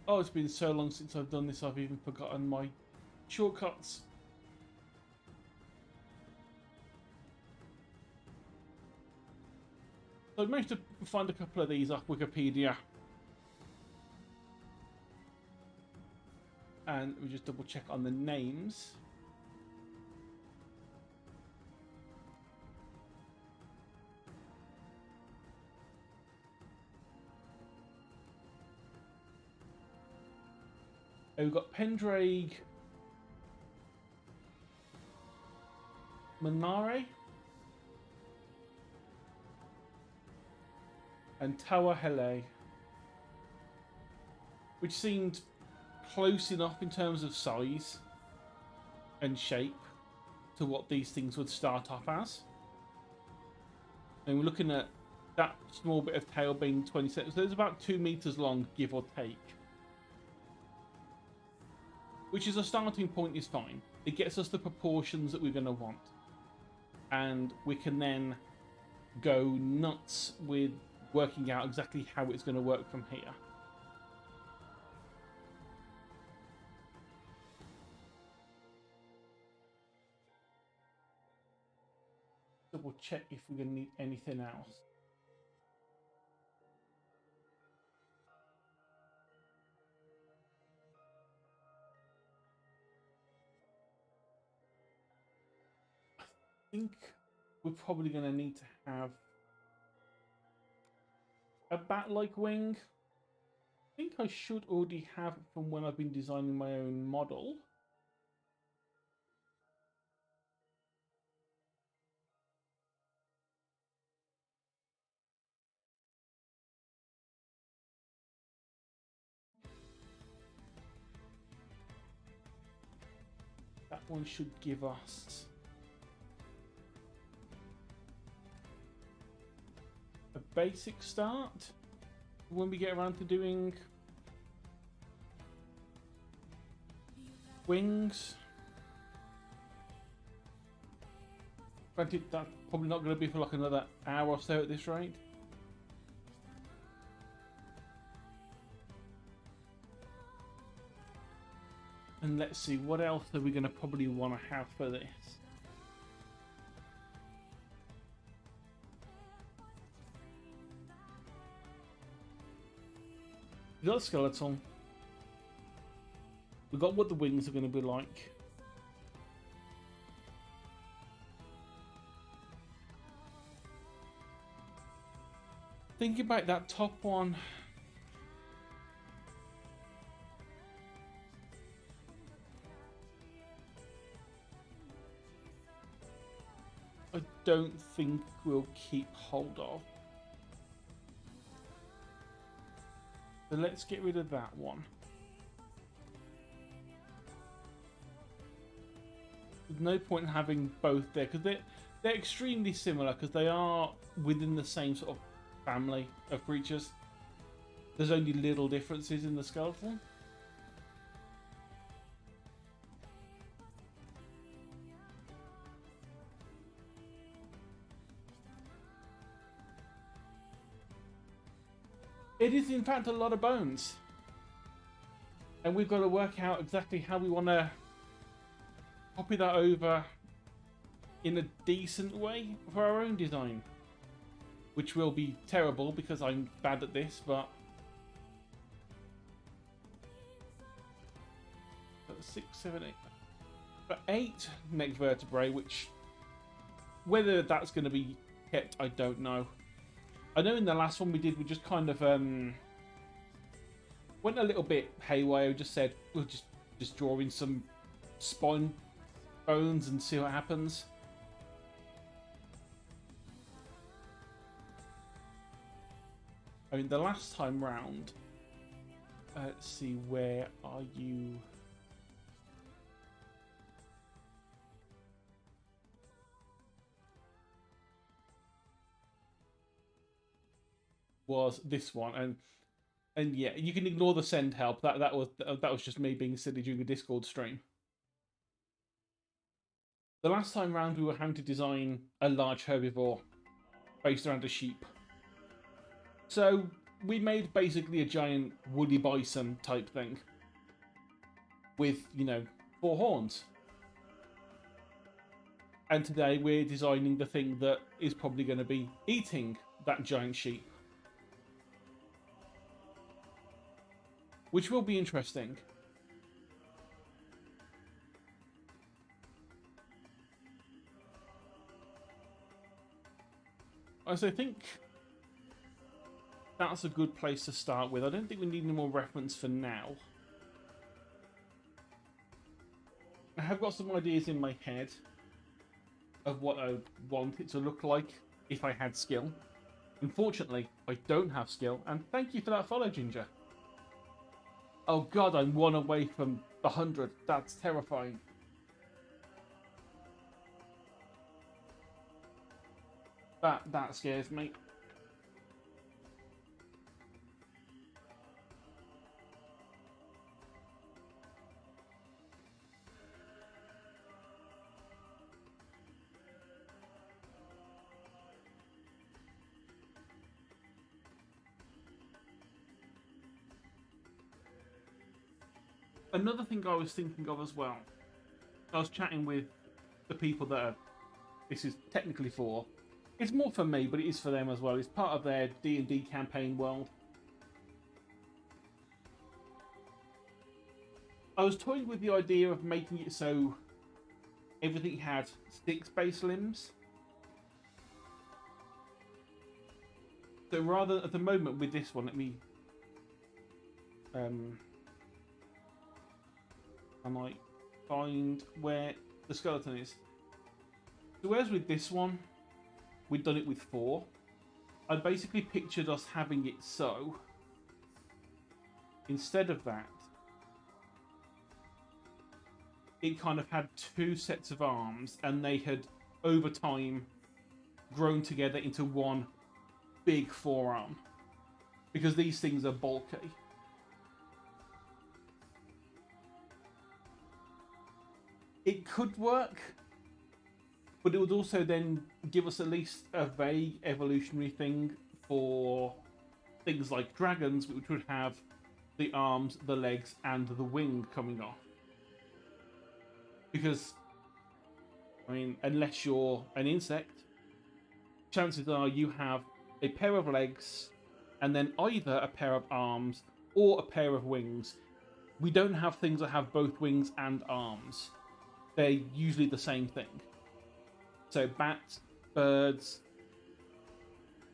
Oh, it's been so long since I've done this, I've even forgotten my shortcuts. So I managed to find a couple of these off Wikipedia. And we just double check on the names. We've got Draig, Manare, and Tower Hele, which seemed close enough in terms of size and shape to what these things would start off as. And we're looking at that small bit of tail being 20 centimeters, so it's about 2 meters long, give or take. Which is a starting point is fine. It gets us the proportions that we're going to want. And we can then go nuts with working out exactly how it's going to work from here. Double check if we're going to need anything else. I think we're probably going to need to have a bat-like wing. I think I should already have it from when I've been designing my own model. That one should give us a basic start when we get around to doing wings. Granted, that's probably not going to be for like another hour or so at this rate. And let's see, what else are we going to probably want to have for this? We've got a skeleton. We've got what the wings are going to be like. Thinking about that top one. I don't think we'll keep hold of. So let's get rid of that one. There's no point in having both there because they're extremely similar because they are within the same sort of family of creatures. There's only little differences in the skeleton. It is in fact a lot of bones. And we've got to work out exactly how we want to copy that over in a decent way for our own design. Which will be terrible because I'm bad at this, but... 6, 7, 8... But 8 neck vertebrae, which... Whether that's going to be kept, I don't know. I know in the last one we did, we just kind of went a little bit haywire. We just said we'll just draw in some spine bones and see what happens. I mean, the last time round, let's see, where are you? Was this one, and yeah, you can ignore the send help. That was just me being silly during a Discord stream. The last time round, we were having to design a large herbivore based around a sheep. So we made basically a giant woolly bison type thing with, you know, 4 horns. And today we're designing the thing that is probably going to be eating that giant sheep. Which will be interesting. So I think that's a good place to start with. I don't think we need any more reference for now. I have got some ideas in my head of what I want it to look like if I had skill. Unfortunately, I don't have skill, and thank you for that follow, Ginger. Oh god, I'm 1 away from 100. That's terrifying. That scares me. Another thing I was thinking of as well, I was chatting with the people that this is technically for. It's more for me, but it is for them as well. It's part of their D&D campaign world. I was toying with the idea of making it so everything had 6 base limbs. So rather, at the moment with this one, let me... I might find where the skeleton is. So whereas with this one, we'd done it with 4. I basically pictured us having it so. Instead of that, it kind of had 2 sets of arms, and they had, over time, grown together into one big forearm. Because these things are bulky. It could work, but it would also then give us at least a vague evolutionary thing for things like dragons, which would have the arms, the legs, and the wing coming off. Because, I mean, unless you're an insect, chances are you have a pair of legs and then either a pair of arms or a pair of wings. We don't have things that have both wings and arms. They're usually the same thing. So bats, birds,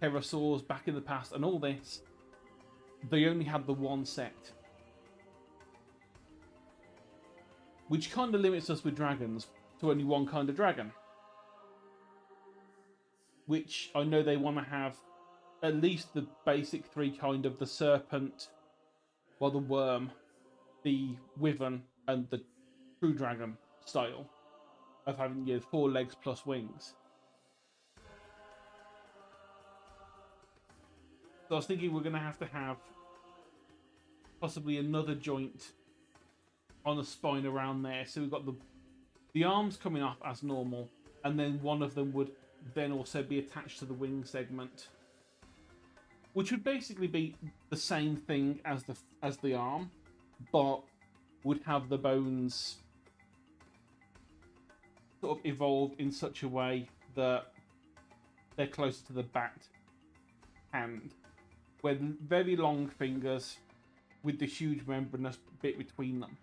pterosaurs back in the past, and all this, they only had the one set. Which kind of limits us with dragons to only one kind of dragon. Which I know they want to have at least the basic 3 kind of the serpent, well, the worm, the wyvern, and the true dragon style of having 4 legs plus wings. So I was thinking we're going to have possibly another joint on the spine around there. So we've got the arms coming off as normal, and then one of them would then also be attached to the wing segment, which would basically be the same thing as the arm, but would have the bones sort of evolved in such a way that they're closer to the bat hand, with very long fingers with the huge membranous bit between them.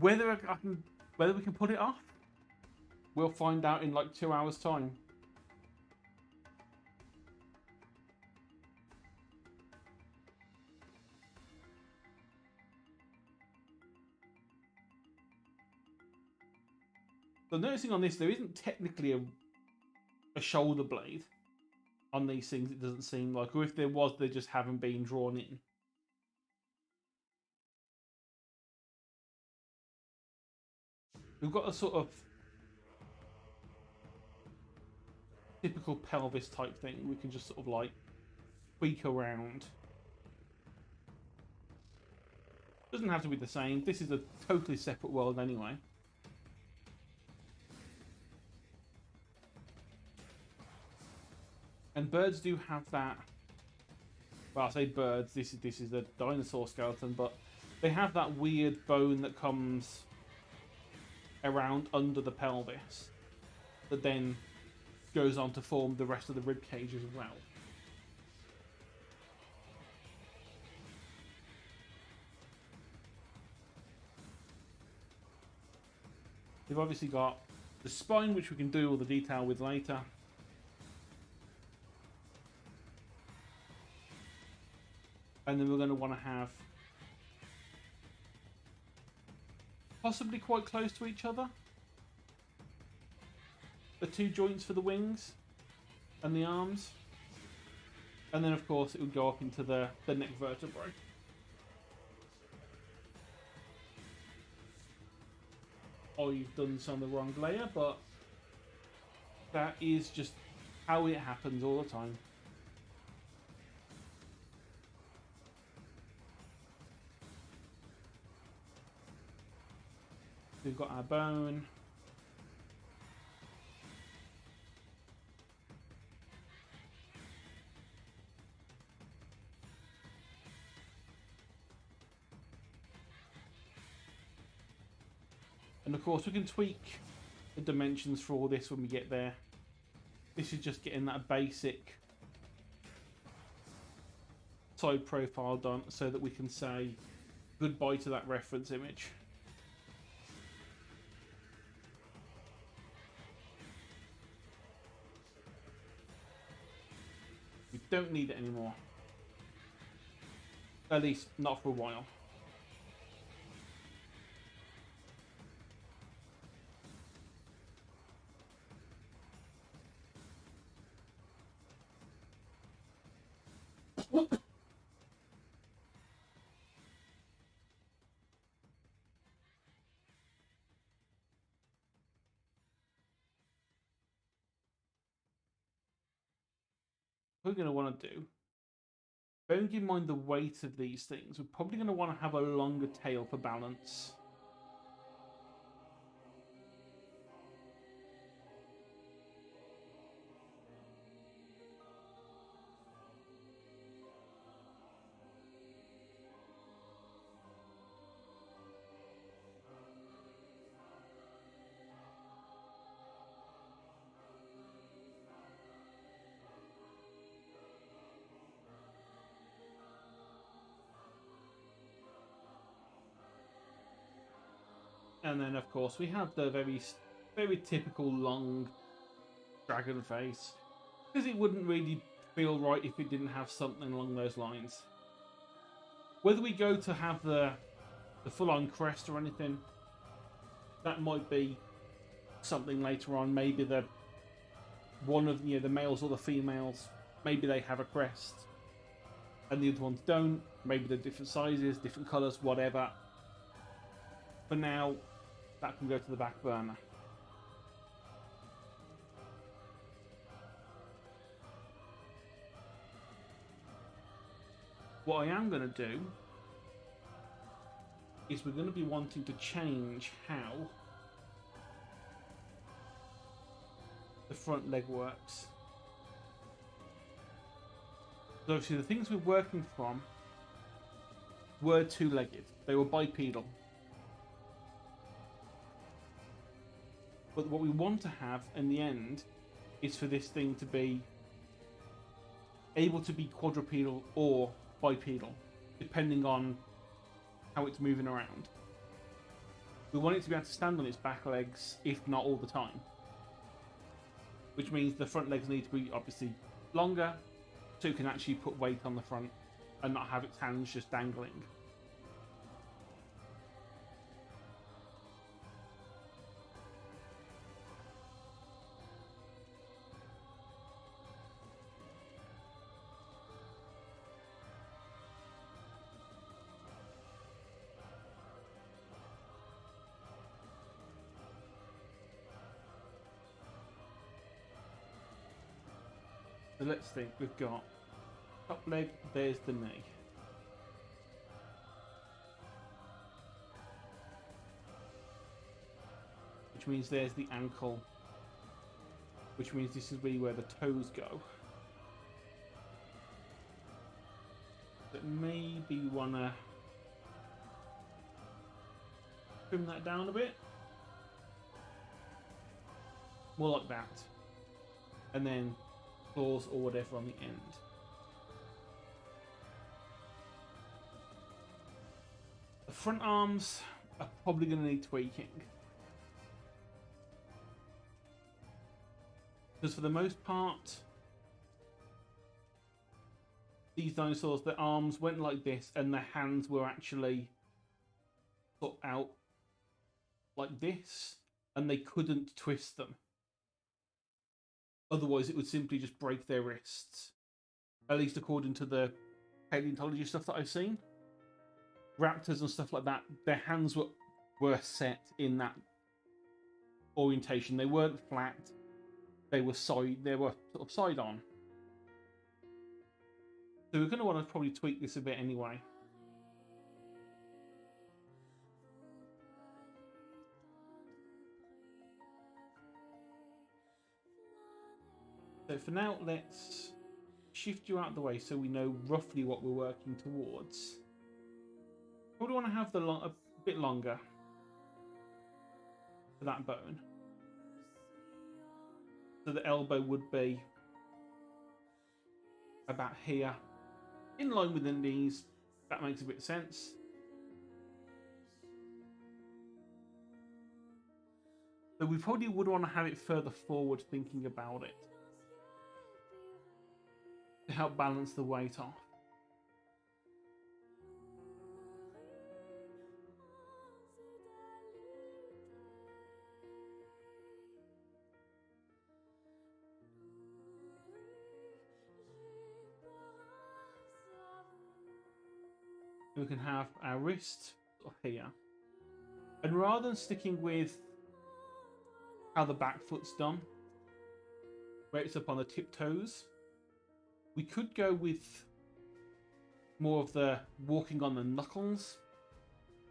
Whether we can put it off, we'll find out in like 2 hours' time. So noticing on this, there isn't technically a shoulder blade on these things, it doesn't seem like. Or if there was, they just haven't been drawn in. We've got a sort of typical pelvis type thing. We can just sort of like tweak around. Doesn't have to be the same. This is a totally separate world anyway. And birds do have that Well, I say birds. This is a dinosaur skeleton, but they have that weird bone that comes around under the pelvis that then goes on to form the rest of the rib cage as well. We've obviously got the spine, which we can do all the detail with later. And then we're going to want to have possibly quite close to each other the two joints for the wings and the arms. And then of course it would go up into the neck vertebrae. Oh, you've done this on the wrong layer, but that is just how it happens all the time. We've got our bone. And of course we can tweak the dimensions for all this when we get there. This is just getting that basic side profile done so that we can say goodbye to that reference image. We don't need it anymore. At least not for a while. What we're going to want to do, bearing in mind the weight of these things, we're probably going to want to have a longer tail for balance. And then, of course, we have the very typical long dragon face, because it wouldn't really feel right if it didn't have something along those lines. Whether we go to have the full-on crest or anything, that might be something later on. Maybe one of the males or the females, maybe they have a crest, and the other ones don't. Maybe they're different sizes, different colours, whatever. For now, that can go to the back burner. What I am going to do is we're going to be wanting to change how the front leg works. So obviously the things we're working from were two-legged. They were bipedal. But what we want to have in the end is for this thing to be able to be quadrupedal or bipedal, depending on how it's moving around. We want it to be able to stand on its back legs, if not all the time. Which means the front legs need to be obviously longer, so it can actually put weight on the front and not have its hands just dangling. So let's think, we've got top leg, there's the knee. Which means there's the ankle. Which means this is really where the toes go. maybe want to trim that down a bit. More like that. And then claws or whatever on the end. The front arms are probably going to need tweaking. Because for the most part, these dinosaurs, their arms went like this and their hands were actually put out like this, and they couldn't twist them. Otherwise, it would simply just break their wrists. At least according to the paleontology stuff that I've seen. Raptors and stuff like that, their hands were set in that orientation. They weren't flat. They were sort of side on. So we're going to want to probably tweak this a bit anyway. So for now, let's shift you out of the way so we know roughly what we're working towards. Probably want to have a bit longer for that bone. So the elbow would be about here, in line with the knees. That makes a bit of sense. So we probably would want to have it further forward thinking about it, to help balance the weight off. We can have our wrist here. And rather than sticking with how the back foot's done, where it's up on the tiptoes, we could go with more of the walking on the knuckles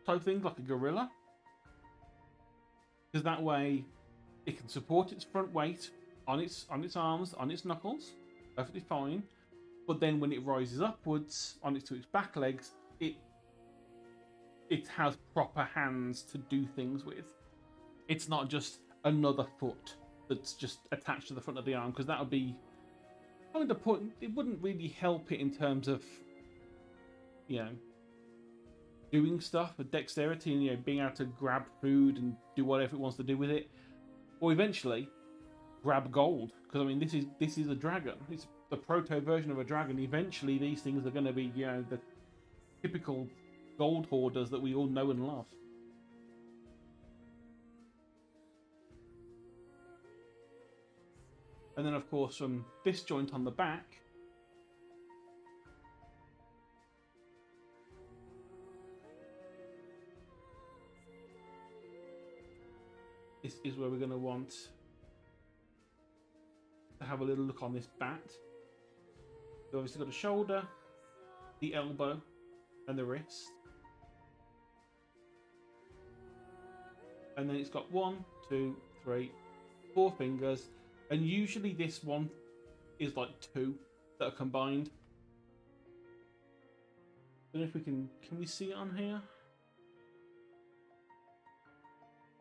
type thing, like a gorilla. Because that way it can support its front weight on its arms, on its knuckles, perfectly fine. But then when it rises upwards to its back legs, it has proper hands to do things with. It's not just another foot that's just attached to the front of the arm, because that would be kind of it wouldn't really help it in terms of, you know, doing stuff with dexterity and, you know, being able to grab food and do whatever it wants to do with it, or eventually grab gold. Because I mean, this is a dragon. It's the proto version of a dragon. Eventually, these things are going to be, you know, the typical gold hoarders that we all know and love. And then, of course, from this joint on the back, this is where we're going to want to have a little look on this bat. We've obviously got the shoulder, the elbow, and the wrist. And then it's got 1, 2, 3, 4 fingers. And usually this one is like 2 that are combined. I don't know if we can we see it on here?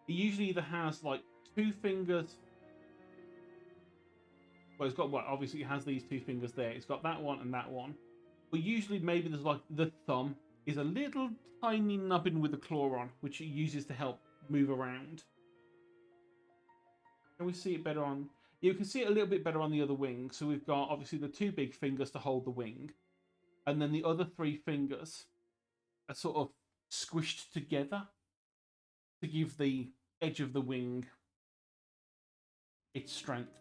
It usually either has like 2 fingers. Well, it's got what? Obviously it has these 2 fingers there. It's got that one and that one. But usually maybe there's like the thumb is a little tiny nubbin with a claw on, which it uses to help move around. Can we see it better on? You can see it a little bit better on the other wing. So we've got obviously the 2 big fingers to hold the wing, and then the other 3 fingers are sort of squished together to give the edge of the wing its strength.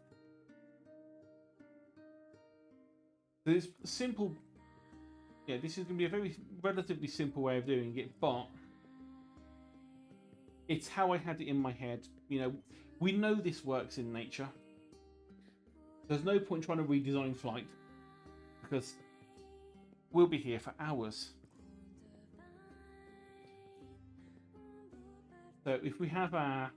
So it's simple. Yeah, this is going to be a very relatively simple way of doing it, but it's how I had it in my head. You know, we know this works in nature. There's no point trying to redesign flight, because we'll be here for hours. So if we have our...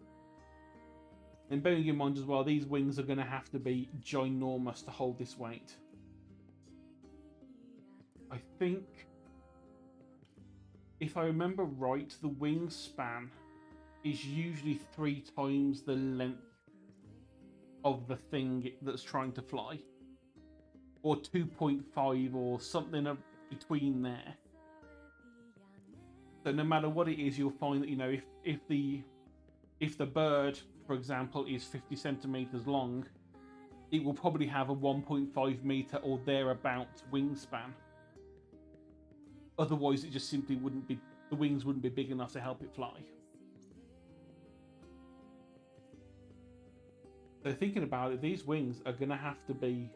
And bearing in mind as well, these wings are going to have to be ginormous to hold this weight. I think if I remember right, the wingspan is usually 3 times the length of the thing that's trying to fly, or 2.5 or something between there. So no matter what it is, you'll find that, you know, if the bird, for example, is 50 centimeters long, it will probably have a 1.5 meter or thereabouts wingspan. Otherwise, it just simply wouldn't be, the wings wouldn't be big enough to help it fly. So thinking about it, these wings are going to have to be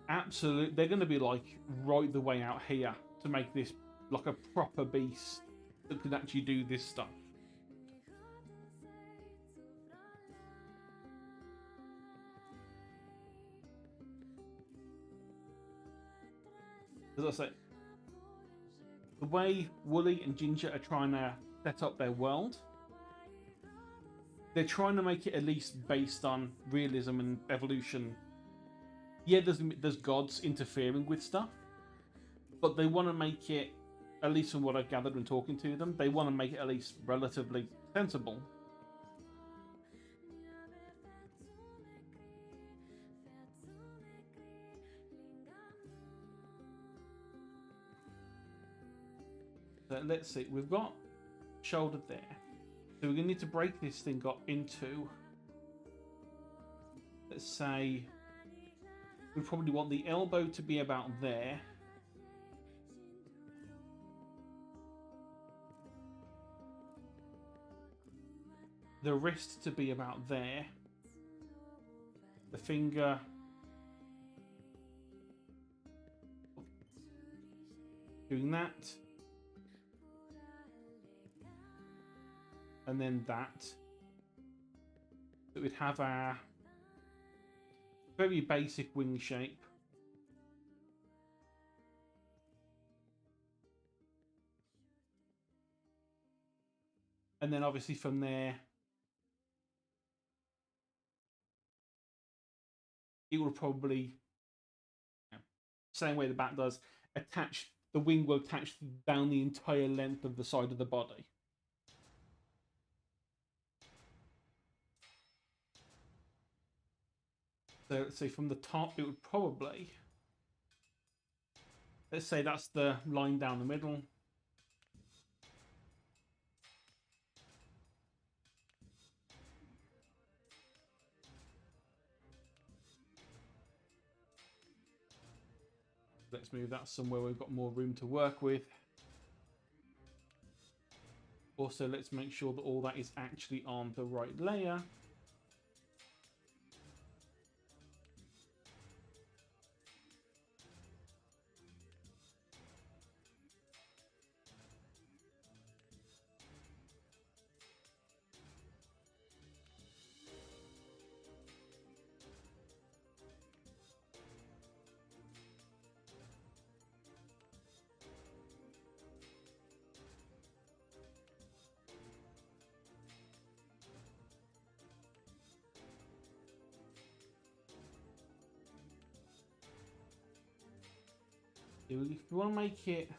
absolute. They're going to be like right the way out here to make this like a proper beast that can actually do this stuff. As I say, the way Wooly and Ginger are trying to set up their world, they're trying to make it at least based on realism and evolution. Yeah, there's gods interfering with stuff, but they want to make it, at least from what I've gathered when talking to them, they want to make it at least relatively sensible. So let's see, we've got shoulder there. So we're going to need to break this thing up into, let's say, we probably want the elbow to be about there. The wrist to be about there. The finger doing that. And then that. So we'd have our very basic wing shape. And then obviously from there, it will probably, same way the bat does, attach, the wing will attach down the entire length of the side of the body. So let's say from the top, it would probably, let's say that's the line down the middle. Let's move that somewhere we've got more room to work with. Also, let's make sure that all that is actually on the right layer. If you want to make it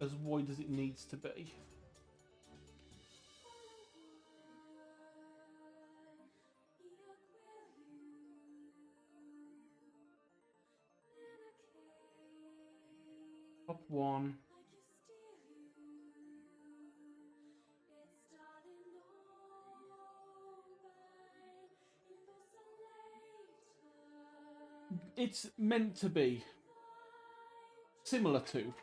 as wide as it needs to be. Top one. It's meant to be similar to.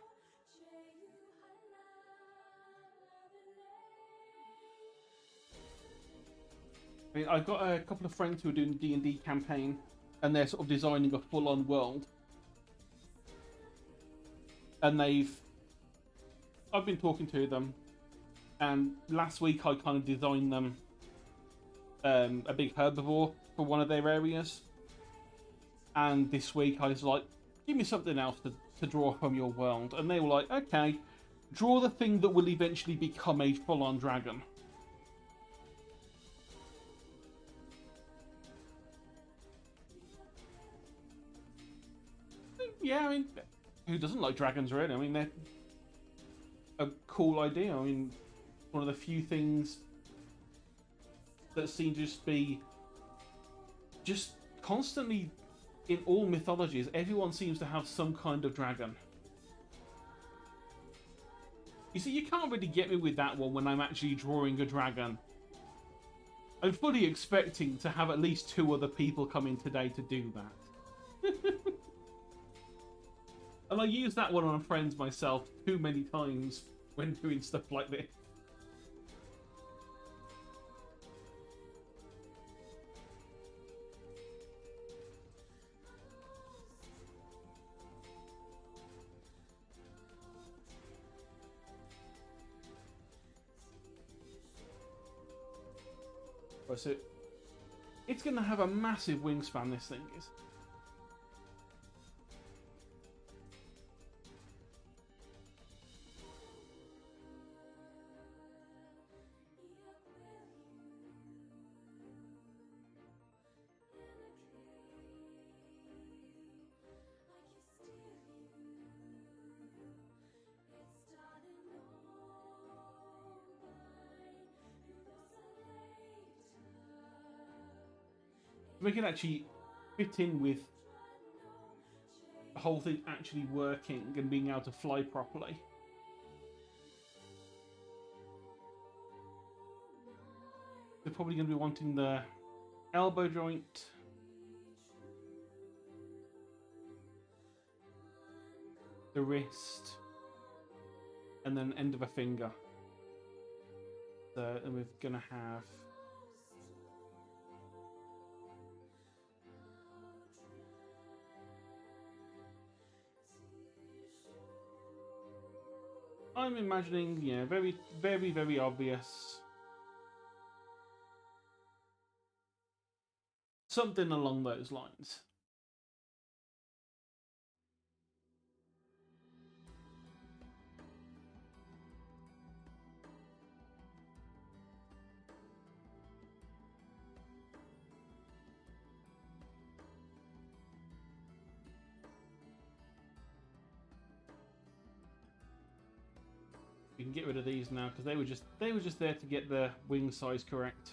I mean, I've got a couple of friends who are doing D&D campaign, and they're sort of designing a full-on world. And I've been talking to them, and last week I kind of designed them a big herbivore for one of their areas. And this week I was like, give me something else to draw from your world. And they were like, okay, draw the thing that will eventually become a full-on dragon. Yeah, I mean, who doesn't like dragons, really? I mean, they're a cool idea. I mean, one of the few things that seem to just be just constantly in all mythologies. Everyone seems to have some kind of dragon. You see, you can't really get me with that one when I'm actually drawing a dragon. I'm fully expecting to have at least 2 other people come in today to do that. And I use that one on friends myself too many times when doing stuff like this. Right, so it's going to have a massive wingspan, this thing is. We can actually fit in with the whole thing actually working and being able to fly properly. They're probably going to be wanting the elbow joint, the wrist, and then end of a finger. So, and we're going to have I'm imagining, yeah, very, very, very obvious. Something along those lines. We can get rid of these now because they were just there to get the wing size correct.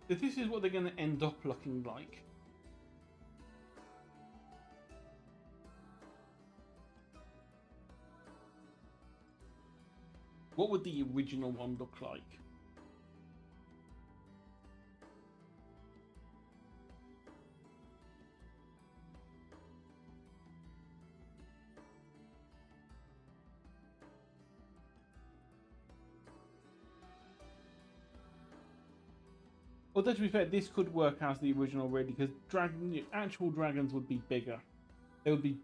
So this is what they're going to end up looking like. What would the original one look like? Although to be fair, this could work as the original really, because actual dragons would be bigger. They would be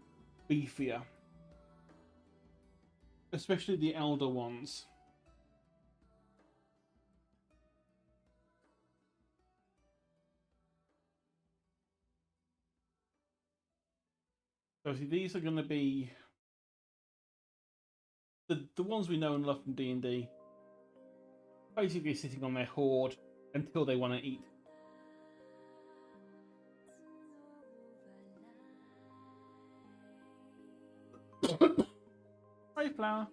beefier. Especially the elder ones. So see, these are going to be the ones we know and love from D&D. Basically sitting on their hoard until they want to eat. Hi, Flower.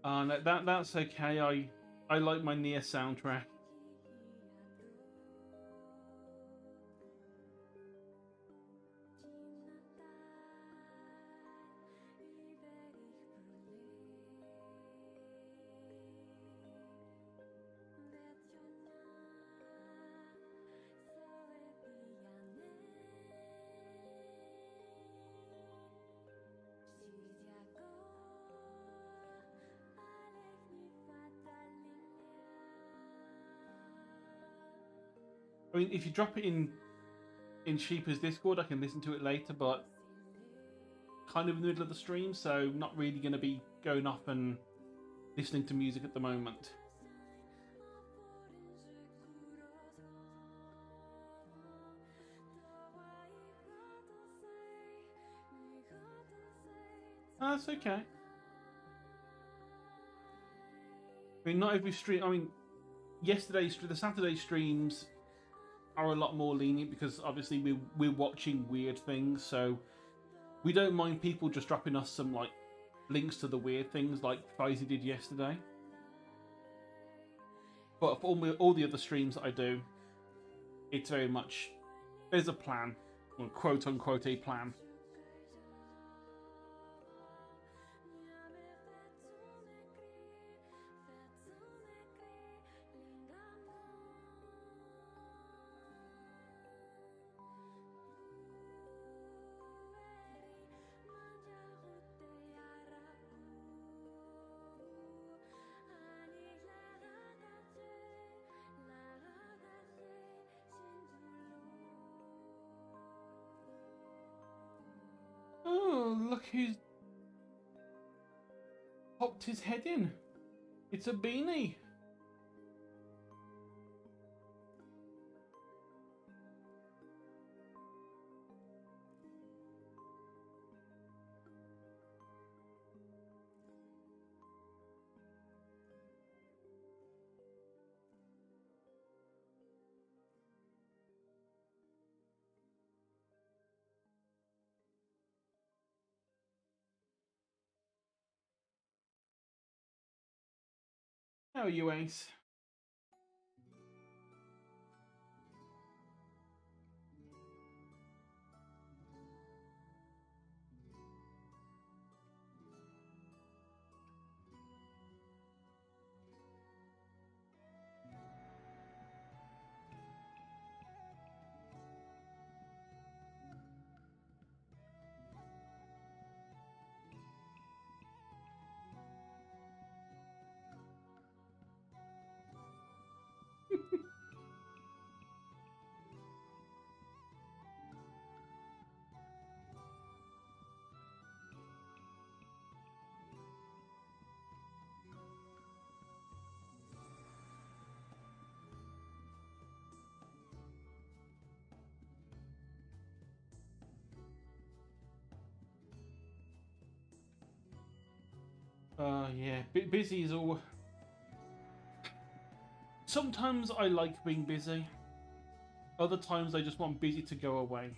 No, that's okay. I like my Nier soundtrack. I mean, if you drop it in Sheepa's Discord, I can listen to it later, but kind of in the middle of the stream, so not really going to be going off and listening to music at the moment. That's okay. I mean, not every stream. I mean, the Saturday streams are a lot more lenient because obviously we're watching weird things, so we don't mind people just dropping us some like links to the weird things like Faisy did yesterday. But for all the other streams that I do, it's very much there's a plan, or quote unquote a plan. Oh, look who's popped his head in. It's a beanie. How are you, Ace? Yeah, busy is all. Sometimes I like being busy. Other times I just want busy to go away.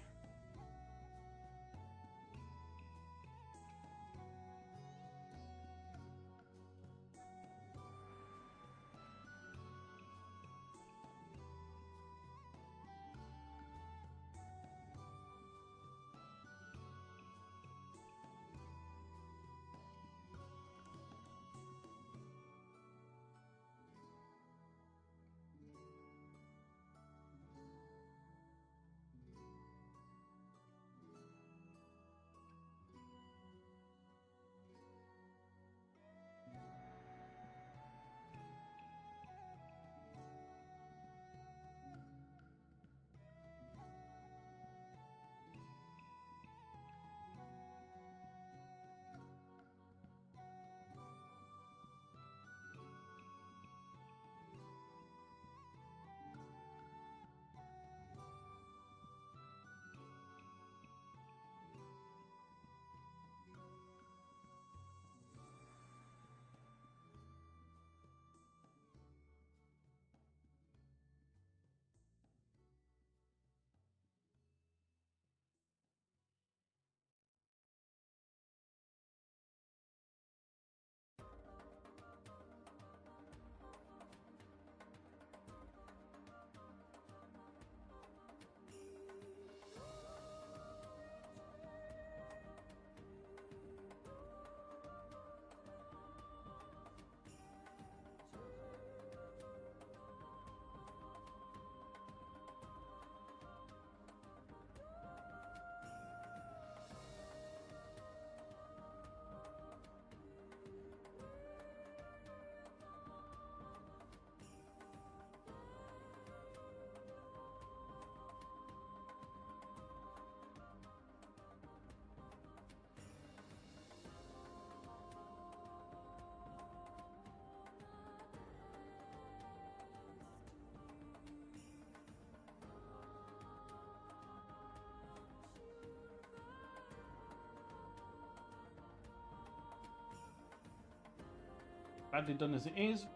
badly done as it is.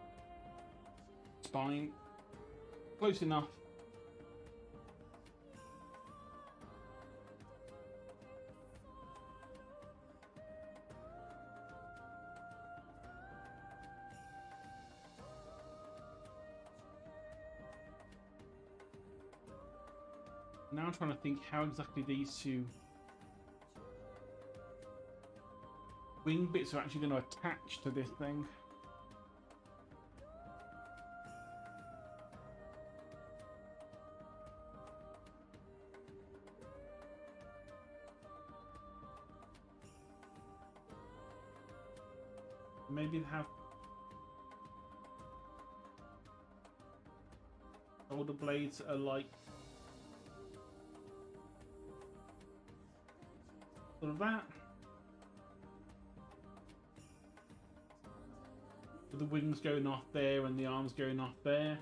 It's fine. Close enough. Now I'm trying to think how exactly these two wing bits are actually going to attach to this thing. Maybe they have shoulder blades that are like sort of that. With the wings going off there and the arms going off there.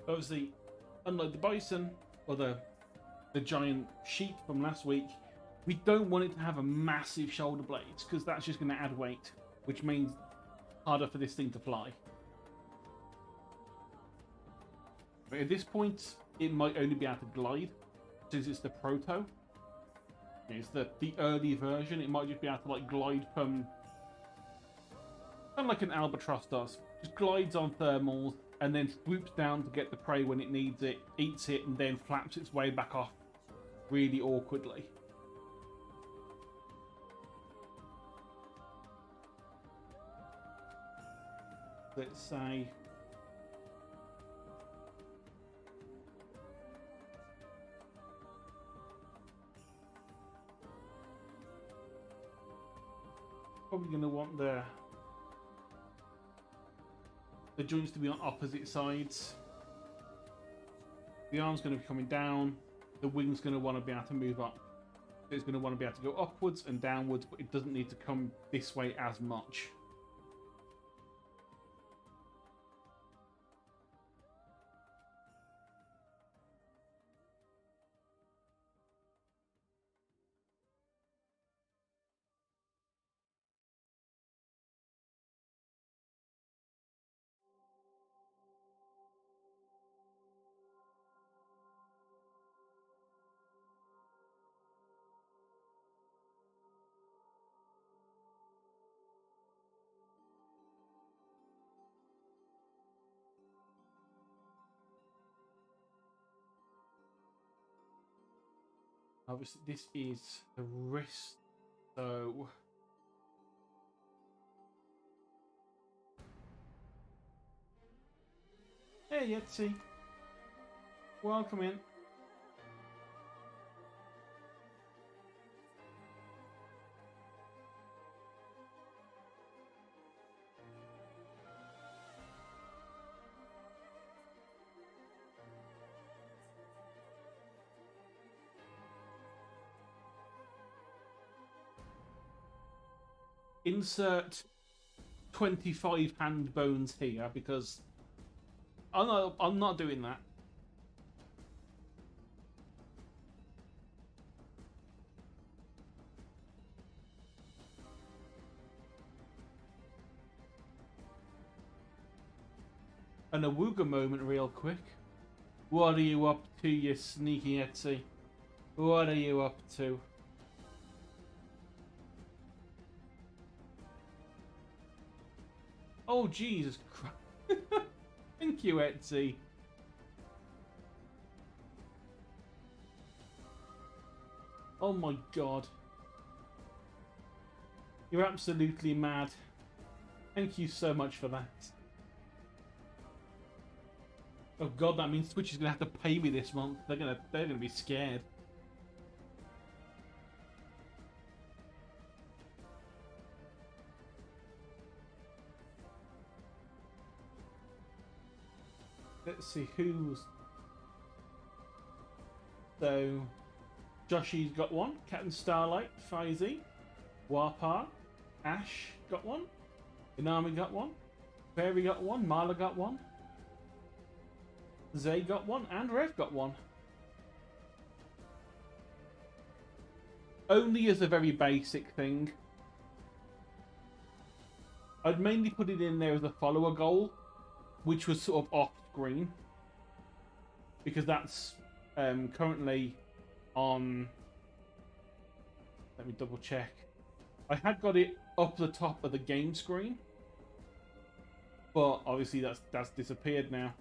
Obviously, unlike the bison or the giant sheep from last week, we don't want it to have a massive shoulder blades because that's just going to add weight, which means harder for this thing to fly. But at this point, it might only be able to glide since it's the Proto. It's the early version. It might just be able to like glide from, kind of like an albatross does. Just glides on thermals and then swoops down to get the prey when it needs it, eats it, and then flaps its way back off really awkwardly. Let's say probably going to want the joints to be on opposite sides. The arm's going to be coming down. The wing's going to want to be able to move up. It's going to want to be able to go upwards and downwards, but it doesn't need to come this way as much. Obviously, this is the wrist, so hey, Yetzi, welcome in. Insert 25 hand bones here because I'm not doing that. And a Wooga moment real quick. What are you up to, you sneaky Etsy? What are you up to? Oh, Jesus Christ. Thank you, Etsy. Oh my God. You're absolutely mad. Thank you so much for that. Oh God, that means Twitch is gonna have to pay me this month. They're gonna be scared. Let's see who's. So, Joshy's got one. Captain Starlight, Faizy, Warpar, Ash got one. Inami got one. Fairy got one. Marla got one. Zay got one. And Rev got one. Only as a very basic thing. I'd mainly put it in there as a follower goal, which was sort of off screen. Because that's currently on. Let me double check. I had got it up the top of the game screen, but obviously that's disappeared now.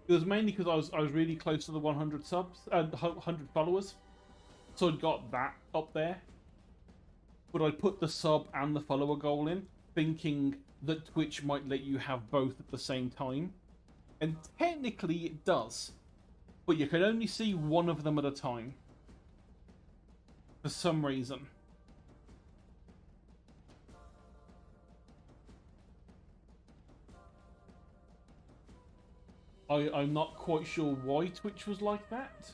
It was mainly because I was really close to the 100 subs, 100 followers, so I'd got that up there. But I put the sub and the follower goal in, thinking that Twitch might let you have both at the same time, and technically it does, but you can only see one of them at a time for some reason. I'm not quite sure why Twitch was like that.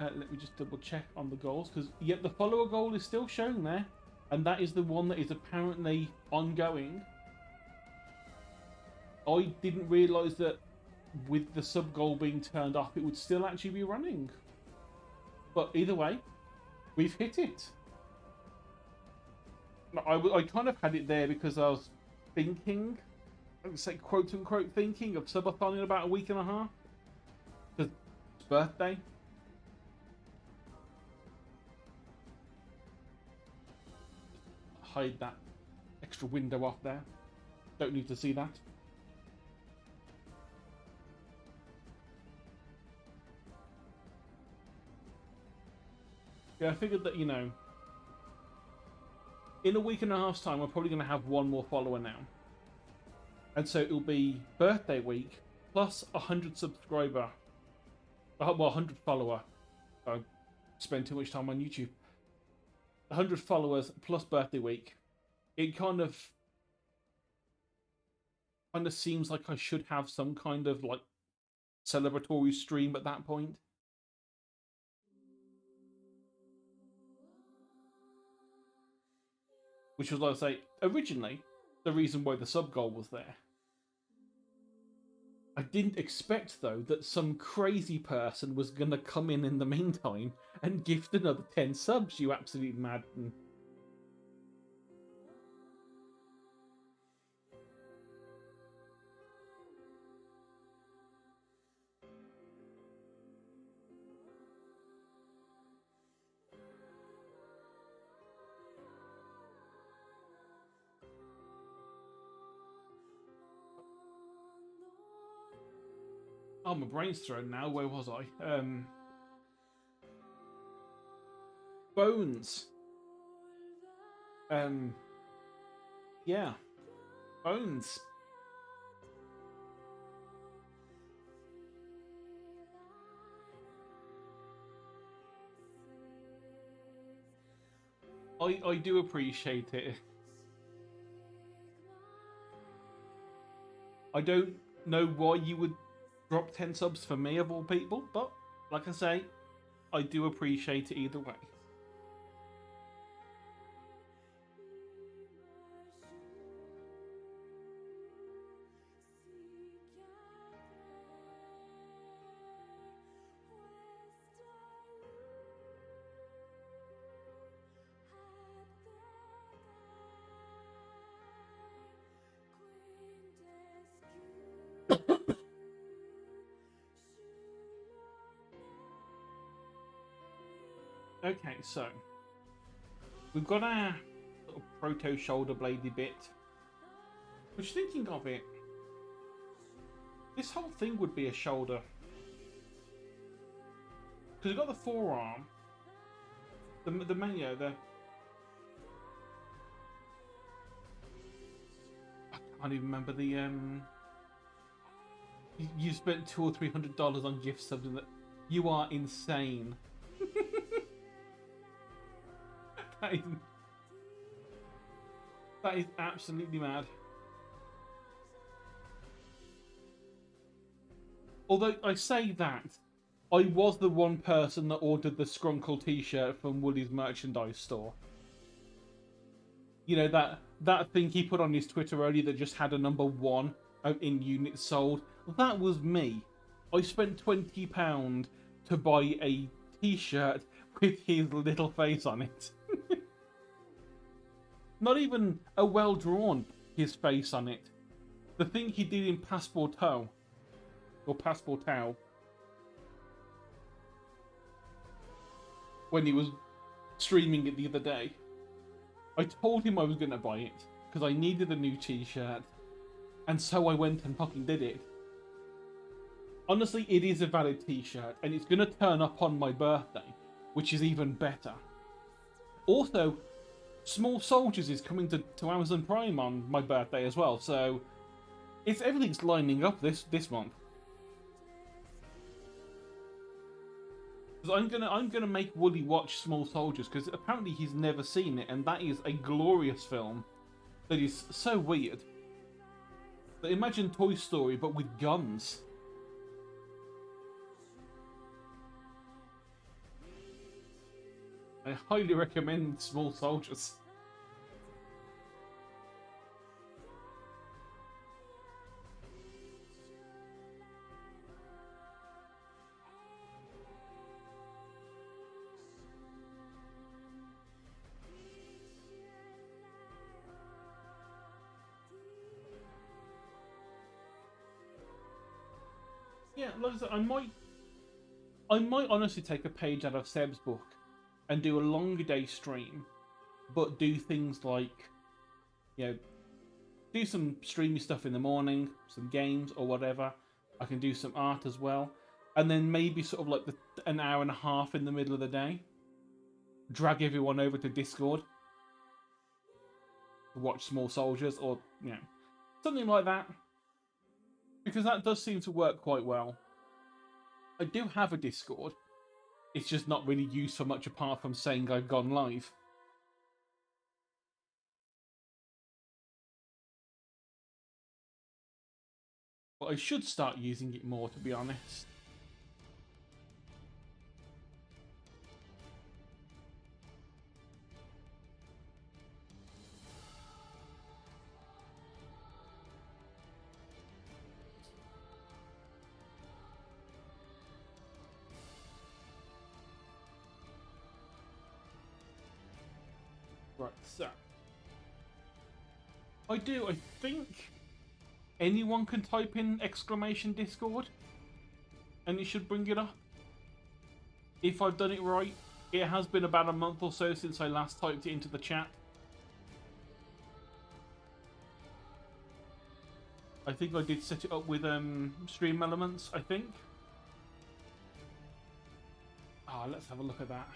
Let me just double check on the goals, because yet the follower goal is still shown there, and that is the one that is apparently ongoing. I didn't realise that with the sub goal being turned off, it would still actually be running. But either way, we've hit it. I kind of had it there because I was thinking, I would say quote unquote thinking of subathon in about a week and a half. Because it's birthday. Hide that extra window off there. Don't need to see that. Yeah, I figured that, you know, in a week and a half's time, we're probably going to have one more follower now. And so it'll be birthday week plus 100 subscriber. Well, 100 follower. I spend too much time on YouTube. 100 followers plus birthday week. It kind of seems like I should have some kind of like celebratory stream at that point. Which was, like I say, originally the reason why the sub goal was there. I didn't expect, though, that some crazy person was going to come in the meantime and gift another 10 subs, you absolute madman. Oh, my brain's thrown now. Where was I? Bones. Yeah. Bones. I do appreciate it. I don't know why you would drop 10 subs for me, of all people, but like I say, I do appreciate it either way. Okay, so we've got our sort of proto shoulder bladey bit. Which, thinking of it, this whole thing would be a shoulder. Because we've got the forearm, the menu, the... I can't even remember the You spent $200 or $300 on gift subs, and that you are insane. That is absolutely mad. Although I say that, I was the one person that ordered the Scrunkle t-shirt from Woolies merchandise store. You know, that thing he put on his Twitter earlier that just had a number 1 in units sold. That was me. I spent £20 to buy a t-shirt with his little face on it. Not even a well-drawn his face on it. The thing he did in Passepartout, or Passepartout, when he was streaming it the other day. I told him I was going to buy it because I needed a new t-shirt, and so I went and fucking did it. Honestly, it is a valid t-shirt, and it's going to turn up on my birthday, which is even better. Also, Small Soldiers is coming to Amazon Prime on my birthday as well, so everything's lining up this month. I'm gonna make Wooly watch Small Soldiers because apparently he's never seen it, and that is a glorious film that is so weird. But imagine Toy Story but with guns. I highly recommend Small Soldiers. Yeah, like I said, I might honestly take a page out of Seb's book and do a longer day stream, but do things like, you know, do some streamy stuff in the morning, some games or whatever. I can do some art as well, and then maybe sort of like an hour and a half in the middle of the day, drag everyone over to Discord to watch Small Soldiers, or something like that, because that does seem to work quite well. I do have a Discord. It's just not really used for much apart from saying I've gone live. But I should start using it more, to be honest. Right, so I think anyone can type in exclamation Discord and it should bring it up. If I've done it right, it has been about a month or so since I last typed it into the chat. I think I did set it up with Stream Elements, I think. Ah, let's have a look at that.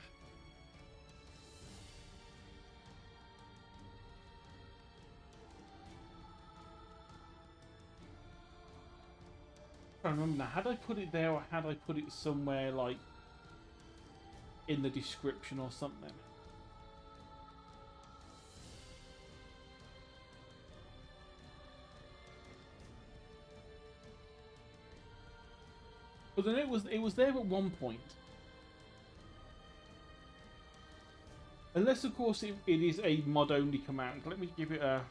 I don't remember now. Had I put it there or had I put it somewhere like in the description or something? But then it was there at one point. Unless of course it is a mod only command. Let me give it a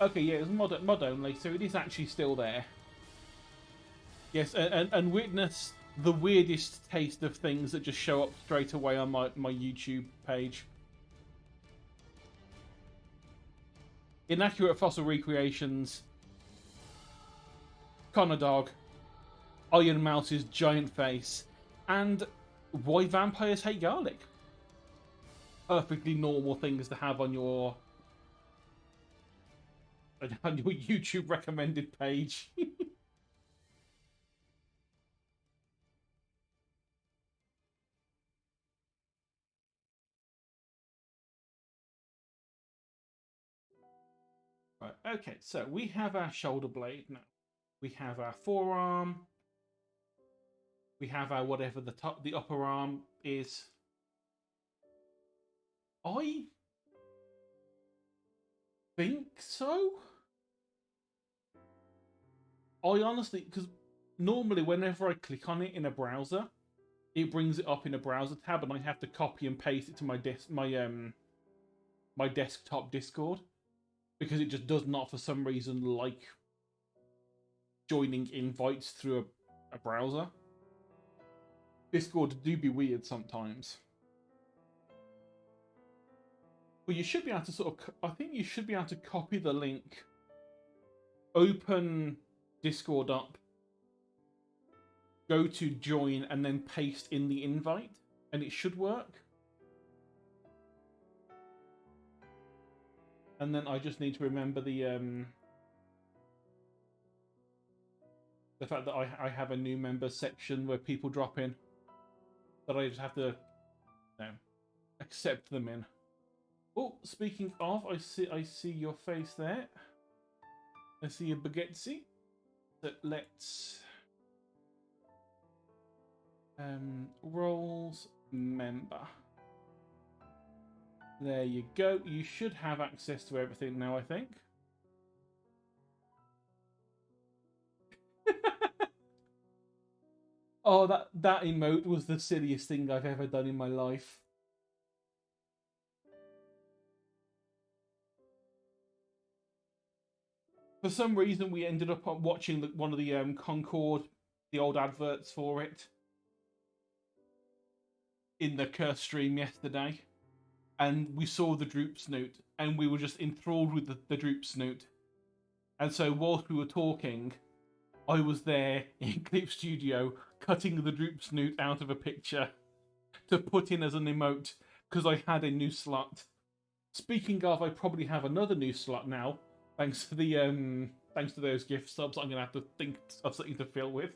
Okay, yeah, it's mod only, so it is actually still there. Yes, and witness the weirdest taste of things that just show up straight away on my YouTube page. Inaccurate fossil recreations, Connor Dog, Iron Mouse's giant face, and why vampires hate garlic. Perfectly normal things to have on your YouTube recommended page. Right, okay, so we have our shoulder blade now. We have our forearm. We have our whatever the upper arm is. I think so. I honestly, because normally whenever I click on it in a browser, it brings it up in a browser tab, and I have to copy and paste it to my desktop Discord, because it just does not, for some reason, like joining invites through a browser. Discord do be weird sometimes. But you should be able to sort of, I think you should be able to copy the link, open Discord up, go to join, and then paste in the invite, and it should work. And then I just need to remember the fact that I have a new members section where people drop in, that I just have to, accept them in. Oh, speaking of, I see your face there. I see a baguette. So let's roles member. There you go. You should have access to everything now, I think. Oh, that emote was the silliest thing I've ever done in my life. For some reason, we ended up watching one of the Concord, the old adverts for it, in the Curse stream yesterday, and we saw the Droop Snoot, and we were just enthralled with the Droop Snoot. And so whilst we were talking, I was there in Clip Studio cutting the Droop Snoot out of a picture to put in as an emote, because I had a new slot. Speaking of, I probably have another new slot now, thanks to the thanks to those gift subs. I'm gonna have to think of something to fill with.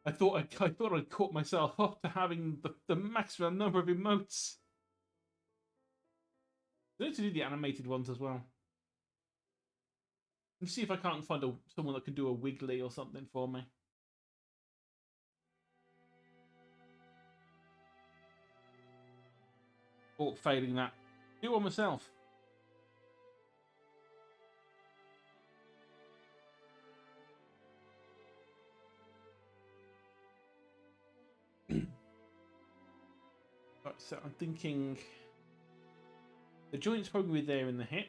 I thought I'd caught myself up to having the maximum number of emotes. I need to do the animated ones as well. Let's see if I can't find someone that can do a wiggly or something for me. Or failing that, do one myself. Right, so I'm thinking the joint's probably there in the hip.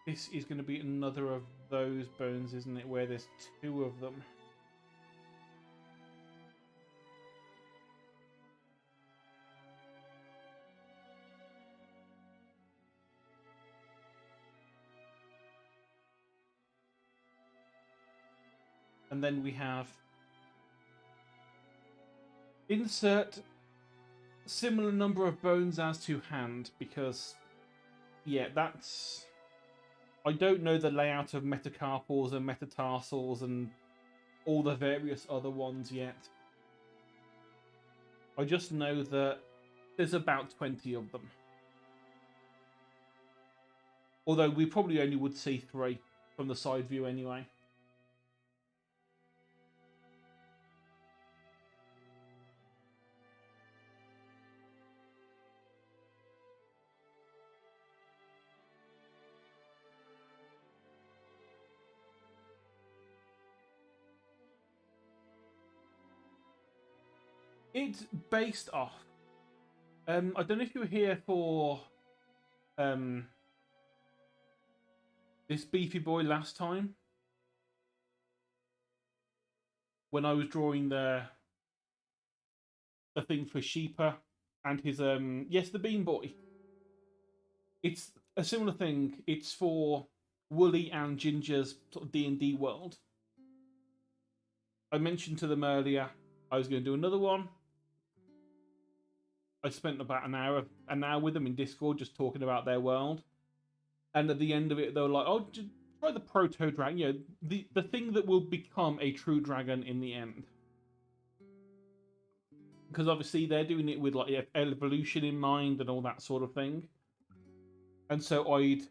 This is going to be another of those bones, isn't it, where there's two of them. And then we have insert similar number of bones as to hand, because, yeah, that's... I don't know the layout of metacarpals and metatarsals and all the various other ones yet. I just know that there's about 20 of them. Although we probably only would see 3 from the side view anyway. It's based off. I don't know if you were here for this beefy boy last time, when I was drawing the thing for Sheeper and his yes, the Bean Boy. It's a similar thing. It's for Wooly and Ginger's sort of D&D world. I mentioned to them earlier I was going to do another one. I spent about an hour with them in Discord just talking about their world. And at the end of it, they were like, "Oh, just try the Proto dragon. You know, the thing that will become a true dragon in the end." Because obviously they're doing it with like evolution in mind and all that sort of thing. And so I'd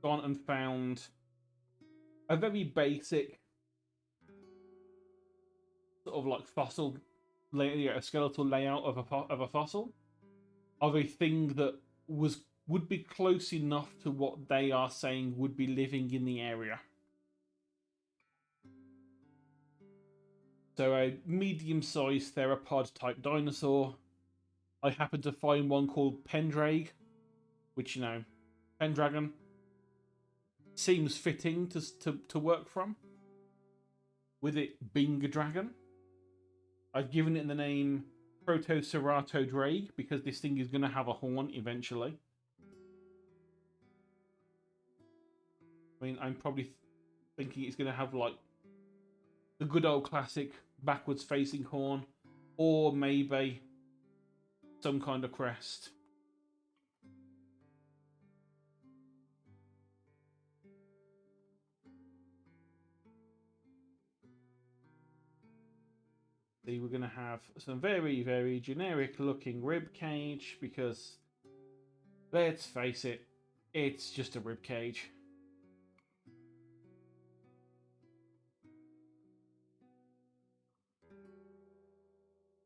gone and found a very basic sort of like fossil, a skeletal layout of a fossil of a thing that would be close enough to what they are saying would be living in the area. So a medium-sized theropod type dinosaur. I happened to find one called Draig, which, you know, Pendragon seems fitting to work from, with it being a dragon. I've given it the name Proto Draig because this thing is going to have a horn eventually. I mean, I'm probably thinking it's going to have like the good old classic backwards facing horn, or maybe some kind of crest. See, we're going to have some very, very generic looking rib cage because, let's face it, it's just a rib cage.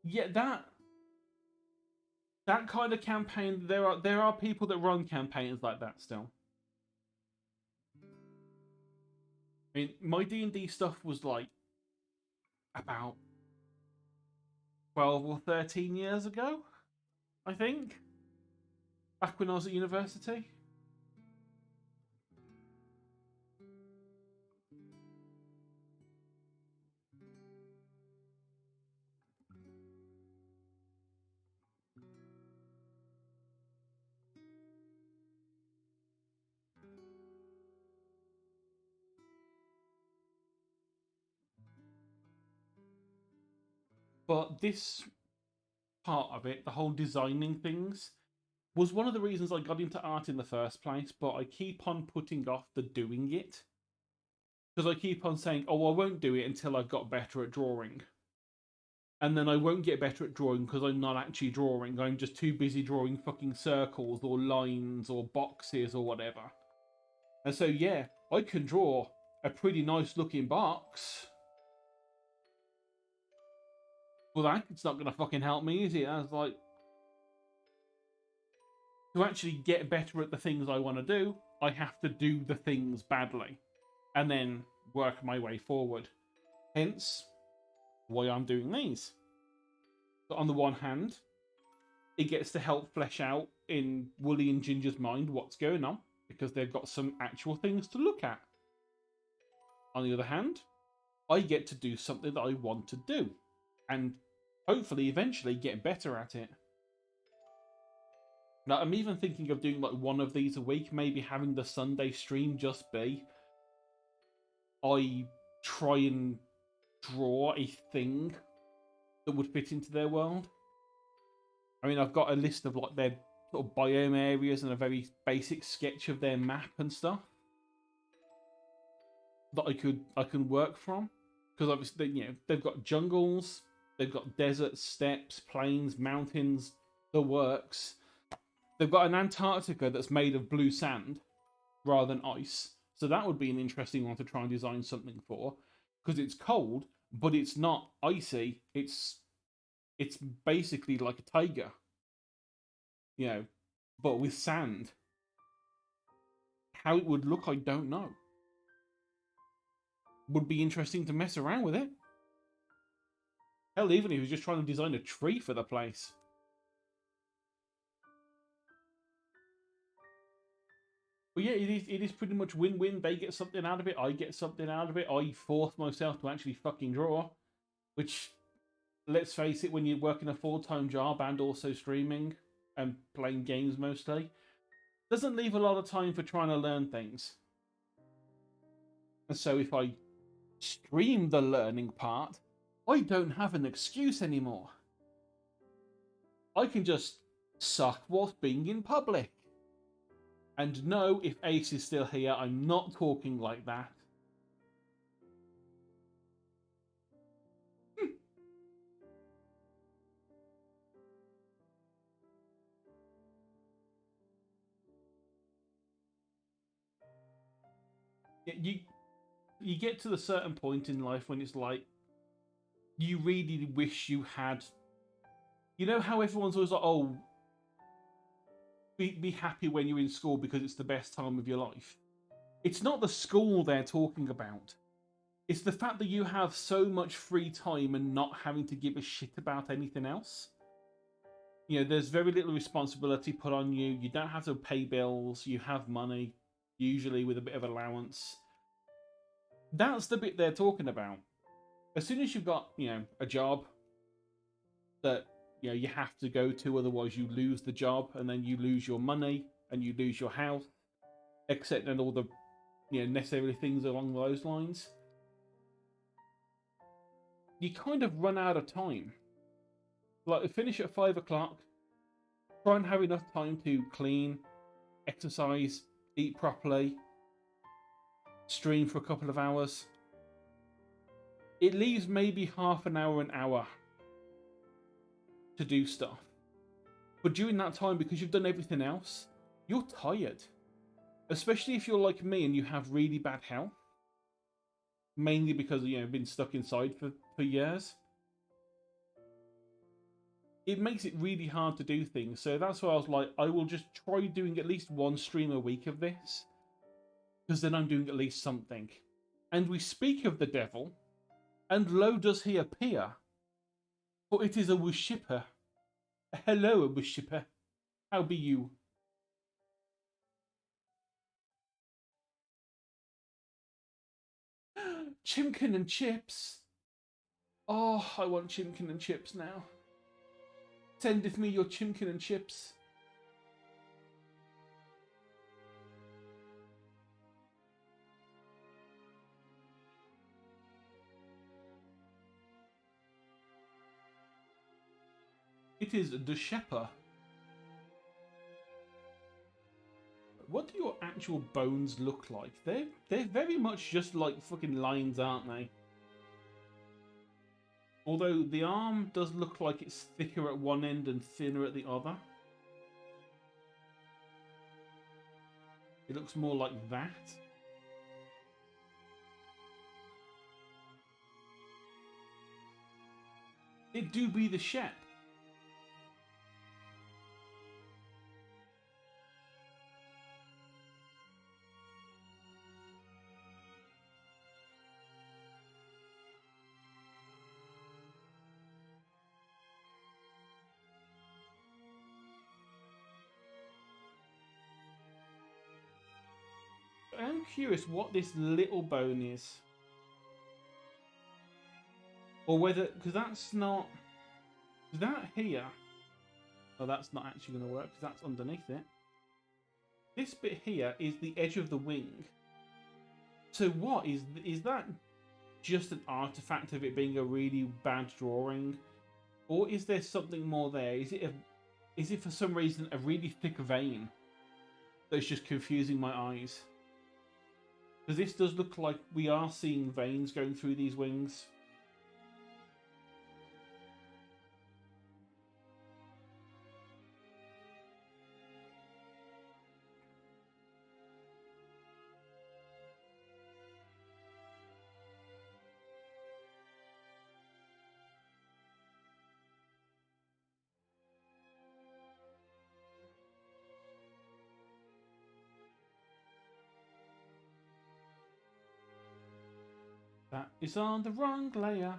Yeah, that kind of campaign, there are people that run campaigns like that still. I mean, my D&D stuff was like about 12 or 13 years ago, I think. Back when I was at university. But this part of it, the whole designing things, was one of the reasons I got into art in the first place, but I keep on putting off the doing it. Because I keep on saying, oh, I won't do it until I've got better at drawing. And then I won't get better at drawing because I'm not actually drawing. I'm just too busy drawing fucking circles or lines or boxes or whatever. And so, yeah, I can draw a pretty nice looking box. Well, that's not going to fucking help me, is it? I was like, to actually get better at the things I want to do, I have to do the things badly and then work my way forward. Hence, why I'm doing these. But on the one hand, it gets to help flesh out in Wooly and Ginger's mind what's going on, because they've got some actual things to look at. On the other hand, I get to do something that I want to do, and hopefully eventually get better at it. Now, I'm even thinking of doing like one of these a week, maybe having the Sunday stream just be I try and draw a thing that would fit into their world. I mean, I've got a list of like their sort of biome areas and a very basic sketch of their map and stuff that I can work from, because obviously, you know, they've got jungles, they've got deserts, steppes, plains, mountains, the works. They've got an Antarctica that's made of blue sand rather than ice, so that would be an interesting one to try and design something for, because it's cold, but it's not icy. It's basically like a tiger, you know, but with sand. How it would look, I don't know. Would be interesting to mess around with it. Hell, even if he was just trying to design a tree for the place. But yeah, it is pretty much win-win. They get something out of it, I get something out of it. I force myself to actually fucking draw, which, let's face it, when you're working a full-time job and also streaming and playing games mostly, doesn't leave a lot of time for trying to learn things. And so if I stream the learning part, I don't have an excuse anymore. I can just suck whilst being in public. And no, if Ace is still here, I'm not talking like that. You get to the certain point in life when it's like you really wish you had. You know how everyone's always like, "Oh, be happy when you're in school because it's the best time of your life." It's not the school they're talking about. It's the fact that you have so much free time and not having to give a shit about anything else. You know, there's very little responsibility put on you. You don't have to pay bills. You have money, usually with a bit of allowance. That's the bit they're talking about. As soon as you've got, a job that, you have to go to, otherwise you lose the job, and then you lose your money, and you lose your house, except and all the, necessary things along those lines. You kind of run out of time. Like, finish at 5 o'clock, try and have enough time to clean, exercise, eat properly, stream for a couple of hours. It leaves maybe half an hour to do stuff. But during that time, because you've done everything else, you're tired. Especially if you're like me and you have really bad health. Mainly because, you've been stuck inside for years. It makes it really hard to do things. So that's why I was like, I will just try doing at least one stream a week of this. Because then I'm doing at least something. And we speak of the devil, and lo does he appear. For it is a worshipper. Hello, a worshipper. How be you? Chimkin and chips. Oh, I want chimkin and chips now. Sendeth me your chimkin and chips. It is the shepherd. What do your actual bones look like? They're very much just like fucking lines, aren't they? Although the arm does look like it's thicker at one end and thinner at the other. It looks more like that. It do be the shep. I'm curious what this little bone is. Or whether, because that's not, that here, oh, that's not actually going to work because that's underneath it. This bit here is the edge of the wing. So what, is that just an artifact of it being a really bad drawing? Or is there something more there? Is it for some reason a really thick vein that's just confusing my eyes? Because this does look like we are seeing veins going through these wings. That is on the wrong layer.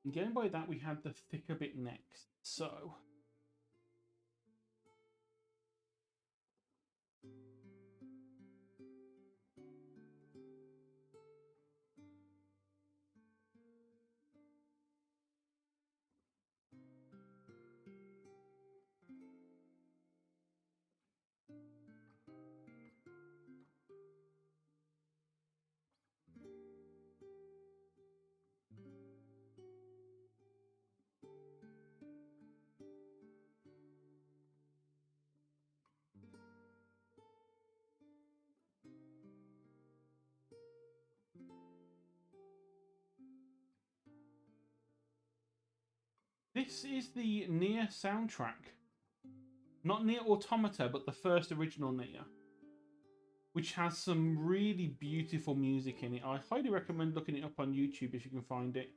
And going by that, we had the thicker bit next. So this is the Nier soundtrack. Not Nier Automata, but the first original Nier, which has some really beautiful music in it. I highly recommend looking it up on YouTube if you can find it.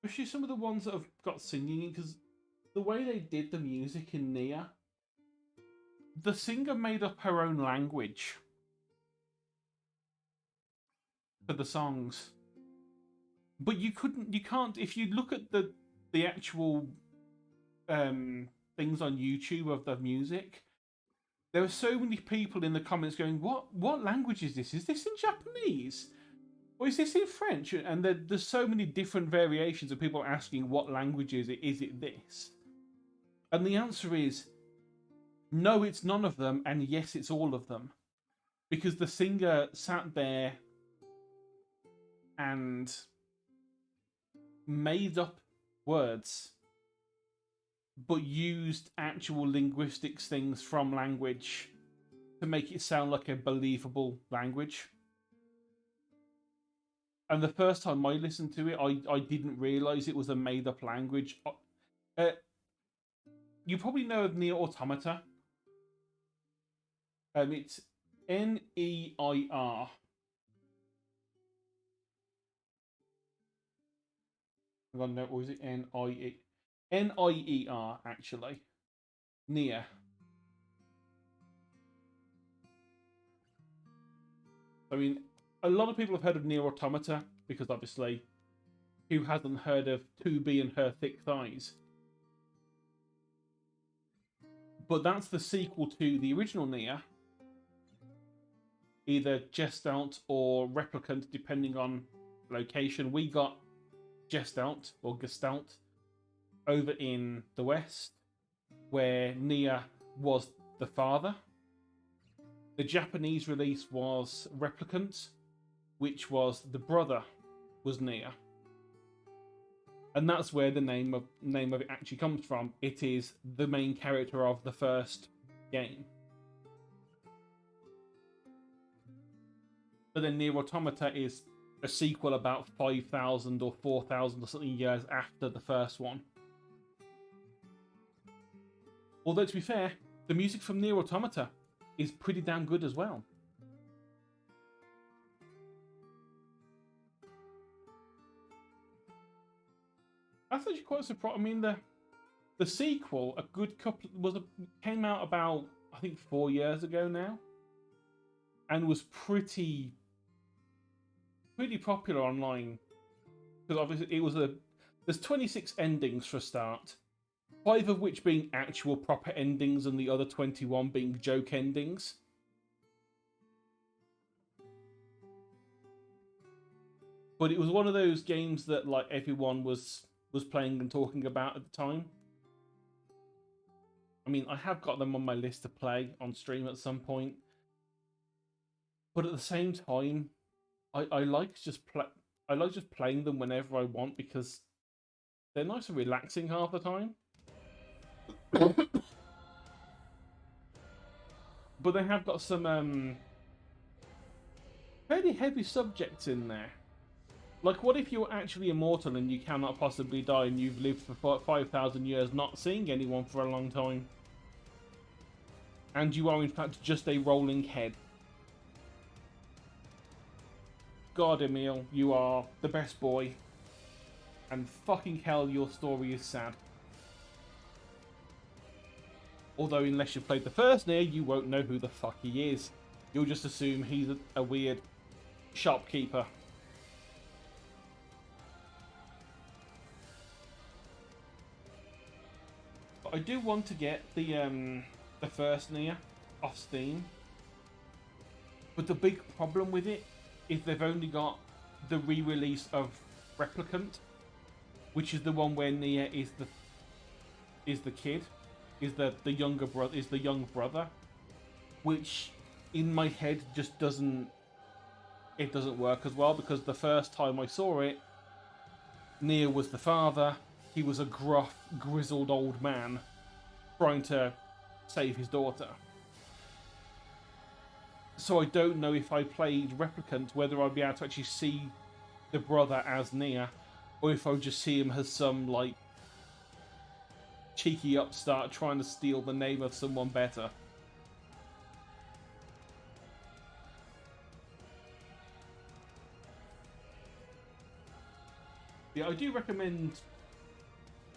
Especially some of the ones that have got singing, because the way they did the music in Nier, the singer made up her own language for the songs. But you can't, if you look at the actual things on YouTube of the music, there are so many people in the comments going, what language is this? Is this in Japanese? Or is this in French? And there's so many different variations of people asking what language is it this? And the answer is, no, it's none of them, and yes, it's all of them. Because the singer sat there and made up words, but used actual linguistics things from language to make it sound like a believable language. And the first time I listened to it, I didn't realise it was a made-up language. You probably know of Nier Automata. It's N-E-I-R. Or is it N-I-E? N-I-E-R, actually. Nier. I mean, a lot of people have heard of Nier Automata, because obviously, who hasn't heard of 2B and Her Thick Thighs? But that's the sequel to the original Nier. Either Gestalt or Replicant, depending on location. We got Gestalt, or Gestalt, over in the West, where Nier was the father. The Japanese release was Replicant, which was the brother, was Nier. And that's where the name of it actually comes from. It is the main character of the first game. But then Nier Automata is a sequel about 5,000 or 4,000 or something years after the first one. Although, to be fair, the music from Nier Automata is pretty damn good as well. That's actually quite surprising. I mean, the sequel, a good couple, came out about, I think, 4 years ago now, and was pretty popular online, because obviously there's 26 endings for a start, 5 of which being actual proper endings, and the other 21 being joke endings. But it was one of those games that like everyone was playing and talking about at the time. I mean, I have got them on my list to play on stream at some point, but at the same time, I like just playing them whenever I want, because they're nice and relaxing half the time. But they have got some fairly heavy subjects in there. Like, what if you're actually immortal and you cannot possibly die, and you've lived for 5,000 years not seeing anyone for a long time? And you are in fact just a rolling head. God, Emil, you are the best boy. And fucking hell, your story is sad. Although, unless you played the first Nier, you won't know who the fuck he is. You'll just assume he's a weird shopkeeper. But I do want to get the first Nier off Steam. But the big problem with it is they've only got the re-release of Replicant, which is the one where Nier is the kid, is the younger brother, is the young brother, which in my head just doesn't work as well, because the first time I saw it, Nier was the father. He was a gruff, grizzled old man trying to save his daughter. So I don't know if I played Replicant whether I'd be able to actually see the brother as Nier, or if I would just see him as some, like, cheeky upstart trying to steal the name of someone better. Yeah, I do recommend,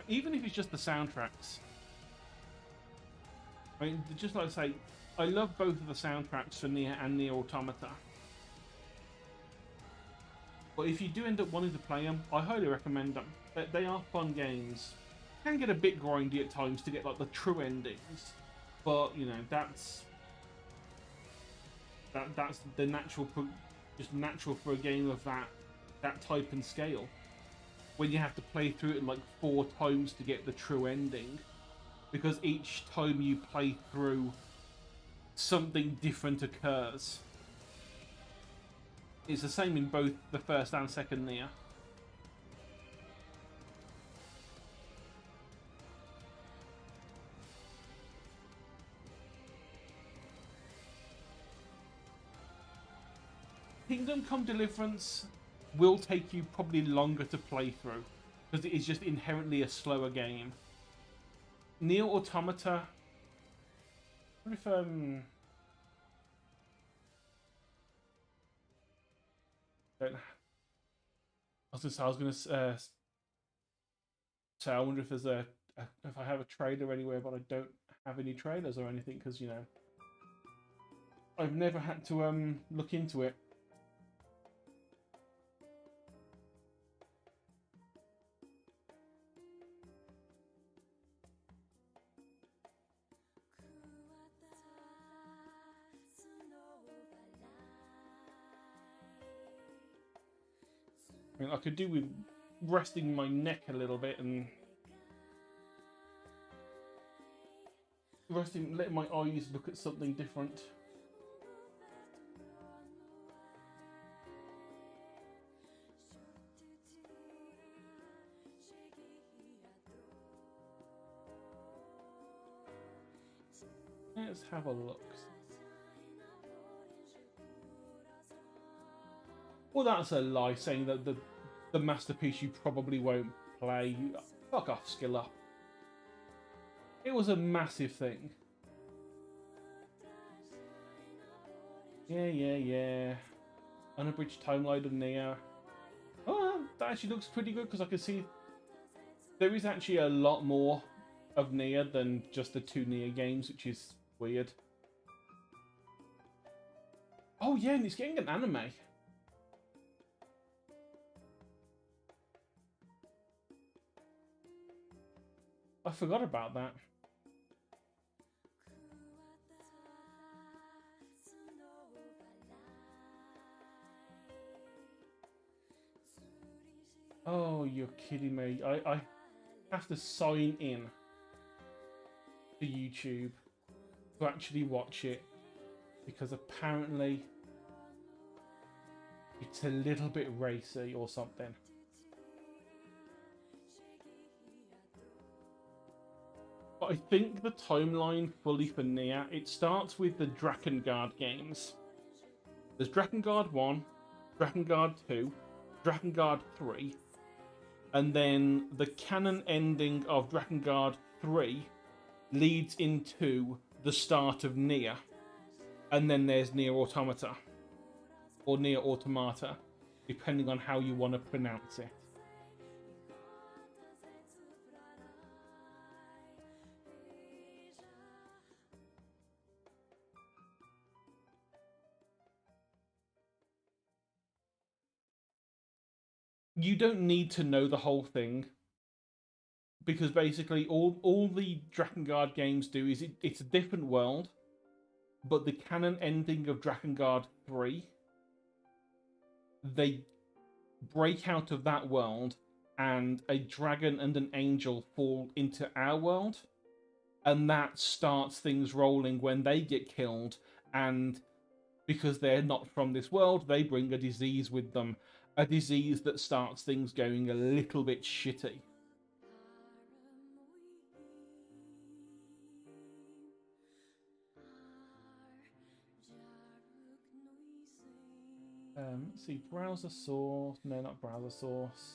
even if it's just the soundtracks. I mean, just like I say, I love both of the soundtracks for Nier and Nier Automata. But if you do end up wanting to play them, I highly recommend them. They are fun games. Can get a bit grindy at times to get like the true endings, but you know that's the natural, just natural for a game of that type and scale. When you have to play through it like 4 times to get the true ending, because each time you play through, something different occurs. It's the same in both the first and second Nier. Kingdom Come Deliverance will take you probably longer to play through, because it is just inherently a slower game. Nier Automata, I wonder if I was gonna say I wonder if there's if I have a trailer anywhere, but I don't have any trailers or anything, because you know I've never had to look into it. I mean, I could do with resting my neck a little bit and letting my eyes look at something different. Let's have a look. Well, that's a lie, saying that the masterpiece you probably won't play. Fuck off, skill up. It was a massive thing. Yeah. Unabridged timeline of Nier. Oh, that actually looks pretty good, because I can see there is actually a lot more of Nier than just the 2 Nier games, which is weird. Oh yeah, and it's getting an anime. I forgot about that. Oh, you're kidding me. I have to sign in to YouTube to actually watch it, because apparently it's a little bit racy or something. But I think the timeline fully for Nier, it starts with the Drakengard games. There's Drakengard 1, Drakengard 2, Drakengard 3, and then the canon ending of Drakengard 3 leads into the start of Nier. And then there's Nier Automata, or Nier Automata. depending on how you want to pronounce it. You don't need to know the whole thing, because basically all the Drakengard games do is it's a different world, but the canon ending of Drakengard 3, they break out of that world and a dragon and an angel fall into our world, and that starts things rolling when they get killed, and because they're not from this world, they bring a disease with them, a disease that starts things going a little bit shitty. Let's see, browser source. No, not browser source.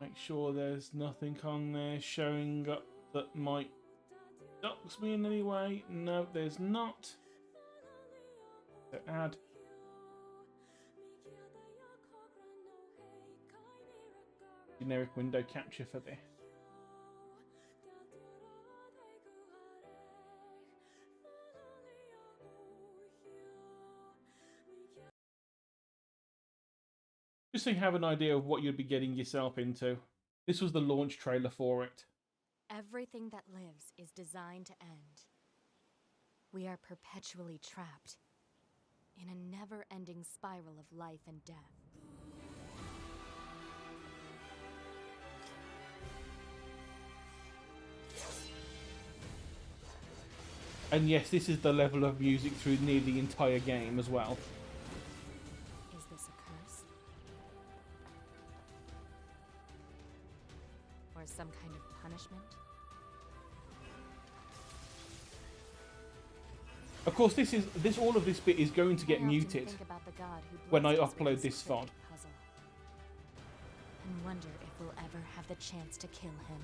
Make sure there's nothing on there showing up that might dox me in any way. No, there's not. So add. Generic window capture for this. Just so you have an idea of what you'd be getting yourself into. This was the launch trailer for it. Everything that lives is designed to end. We are perpetually trapped in a never-ending spiral of life and death. And yes, this is the level of music through nearly the entire game as well. Is this a curse? Or some kind of punishment? Of course, all of this bit is going to get muted when I upload this VOD. And wonder if we'll ever have the chance to kill him.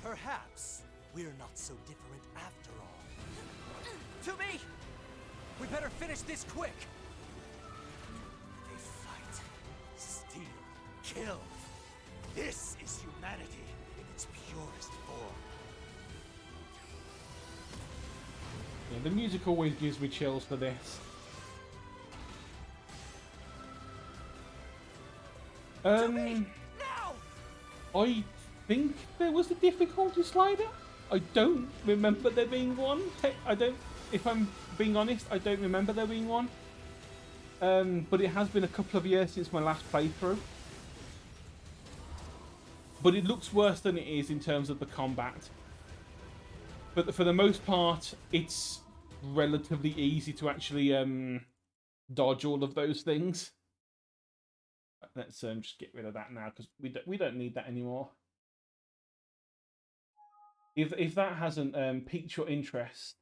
Perhaps we're not so different after all. To me! We better finish this quick! They fight, steal, kill. This is humanity in its purest form. Yeah, the music always gives me chills for this. Now! I think there was a difficulty slider. I don't remember there being one. If I'm being honest, I don't remember there being one. But it has been a couple of years since my last playthrough. But it looks worse than it is in terms of the combat. But for the most part, it's relatively easy to actually dodge all of those things. Let's just get rid of that now, because we don't need that anymore. If that hasn't piqued your interest,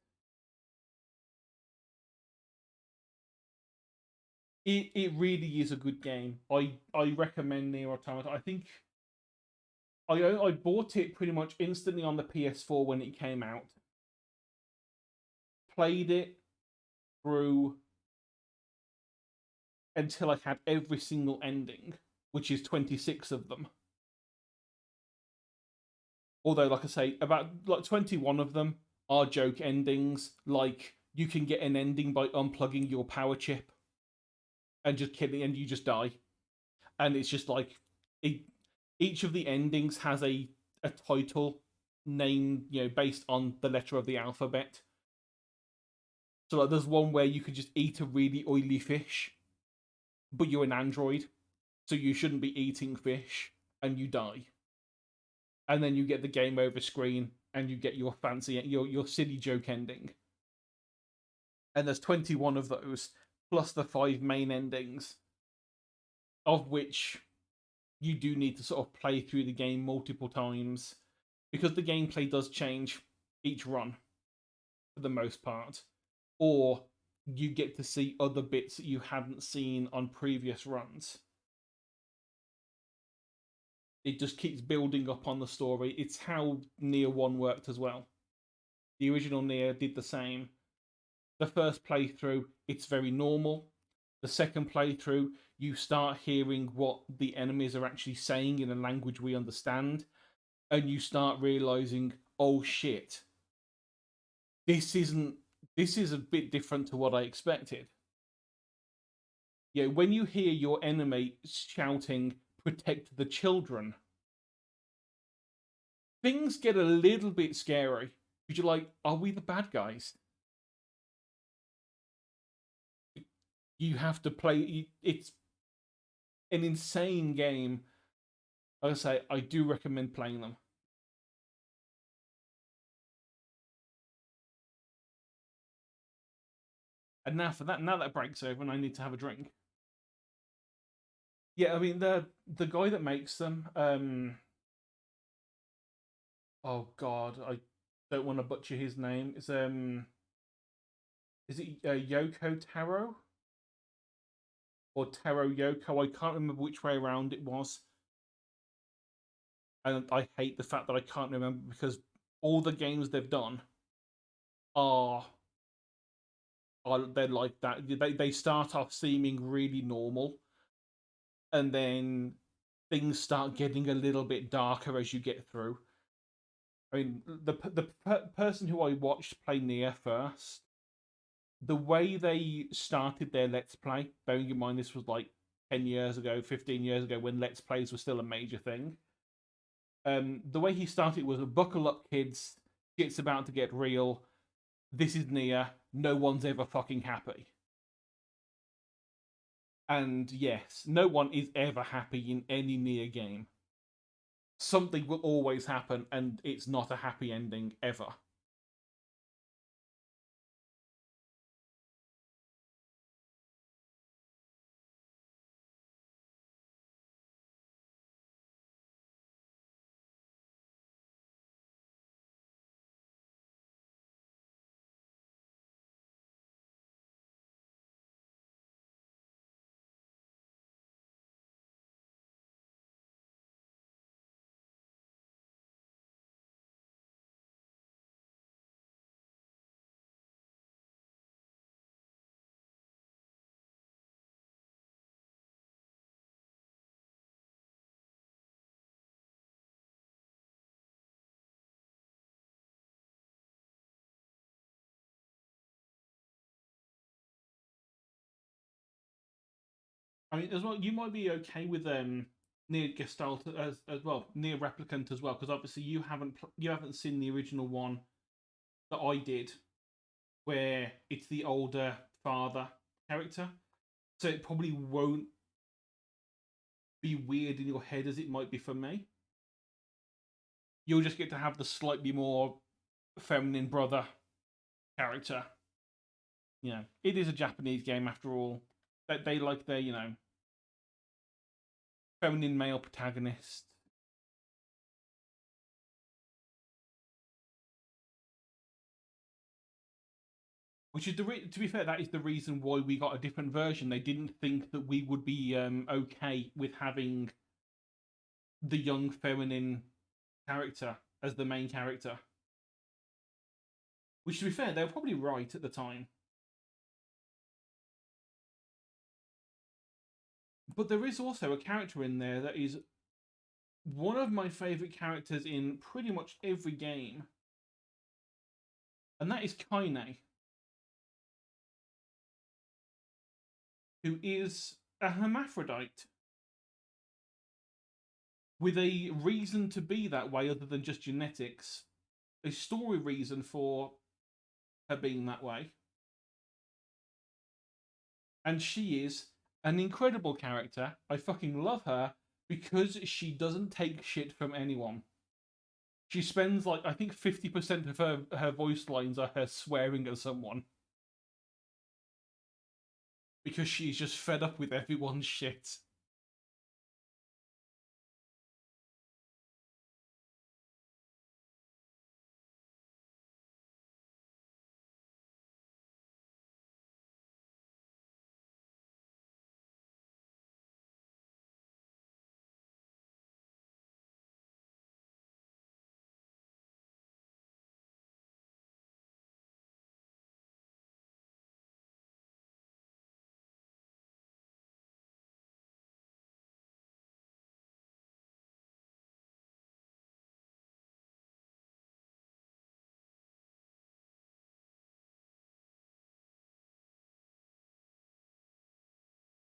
it really is a good game. I recommend Nier Automata. I think I bought it pretty much instantly on the PS4 when it came out. Played it through until I had every single ending, which is 26 of them. Although, like I say, about 21 of them are joke endings. Like, you can get an ending by unplugging your power chip and just killing, and you just die. And it's just like each of the endings has a title name, based on the letter of the alphabet. So like, there's one where you could just eat a really oily fish, but you're an android, so you shouldn't be eating fish, and you die. And then you get the game over screen, and you get your fancy, your silly joke ending. And there's 21 of those, plus the 5 main endings, of which you do need to sort of play through the game multiple times, because the gameplay does change each run, for the most part. Or you get to see other bits that you hadn't seen on previous runs. It just keeps building up on the story. It's how Nier 1 worked as well. The original Nier did the same. The first playthrough, it's very normal. The second playthrough, you start hearing what the enemies are actually saying in a language we understand, and you start realizing, oh shit, this is a bit different to what I expected. Yeah, when you hear your enemy shouting, protect the children, things get a little bit scary. Because you're like, are we the bad guys? You have to play. It's an insane game. Like I say, I do recommend playing them. And now that break's over, and I need to have a drink. Yeah, I mean the guy that makes them. Oh God, I don't want to butcher his name. Is it Yoko Taro or Taro Yoko? I can't remember which way around it was, and I hate the fact that I can't remember because all the games they've done are they're like that. They start off seeming really normal, and then things start getting a little bit darker as you get through. I mean, the person who I watched play Nier first, the way they started their Let's Play, bearing in mind this was like 10 years ago, 15 years ago, when Let's Plays were still a major thing. The way he started was, buckle up, kids, shit's about to get real. This is Nier, no one's ever fucking happy. And yes, no one is ever happy in any Nier game. Something will always happen, and it's not a happy ending ever. I mean, as well, you might be okay with Near Gestalt as well, Near Replicant as well, because obviously you haven't seen the original one that I did, where it's the older father character, so it probably won't be weird in your head as it might be for me. You'll just get to have the slightly more feminine brother character. You know, it is a Japanese game after all. They like their, feminine male protagonist. Which is to be fair, that is the reason why we got a different version. They didn't think that we would be okay with having the young feminine character as the main character. Which, to be fair, they were probably right at the time. But there is also a character in there that is one of my favourite characters in pretty much every game, and that is Kaine, who is a hermaphrodite with a reason to be that way other than just genetics, a story reason for her being that way. And she is an incredible character. I fucking love her because she doesn't take shit from anyone. She spends like I think 50% of her voice lines are her swearing at someone. Because she's just fed up with everyone's shit.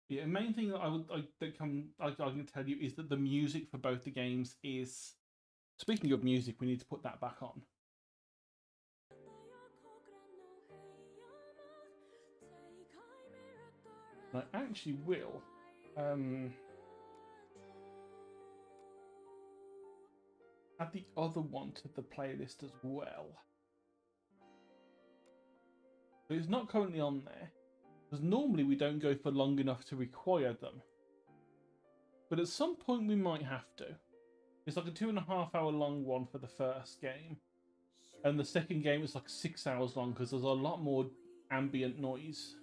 Yeah, the main thing that I can tell you is that the music for both the games is. Speaking of music, we need to put that back on. I actually will. Add the other one to the playlist as well. But it's not currently on there, because normally we don't go for long enough to require them. But at some point we might have to. It's like a 2.5 hour long one for the first game. And the second game is like 6 hours long because there's a lot more ambient noise.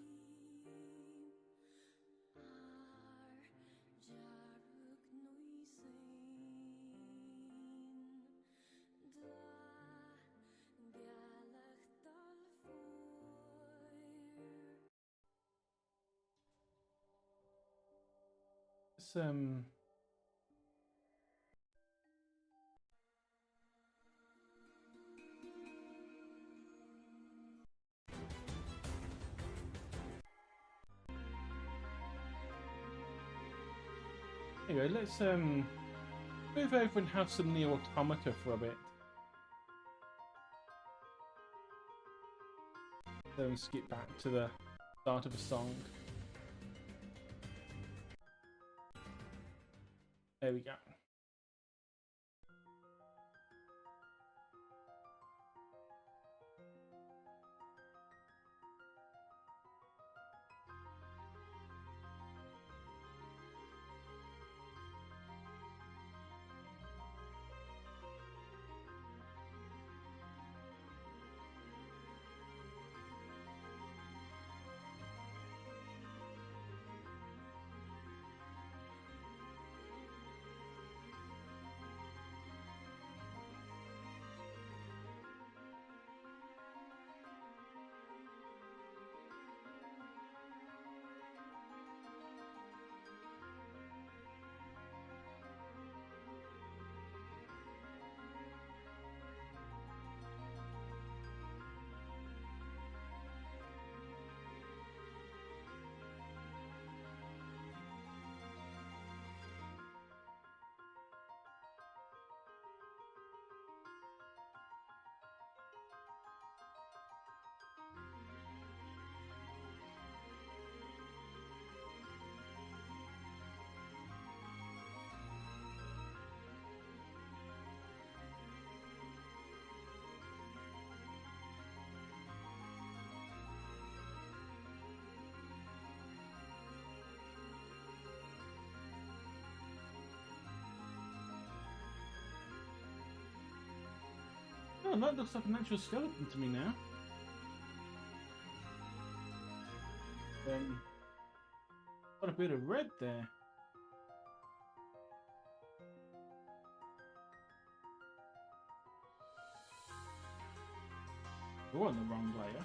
It's Anyway, let's move over and have some Neo Automata for a bit. Then skip back to the start of a song. There we go. Oh, that looks like an actual skeleton to me now. Got a bit of red there. We're on the wrong layer.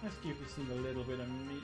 Let's give this thing a little bit of meat.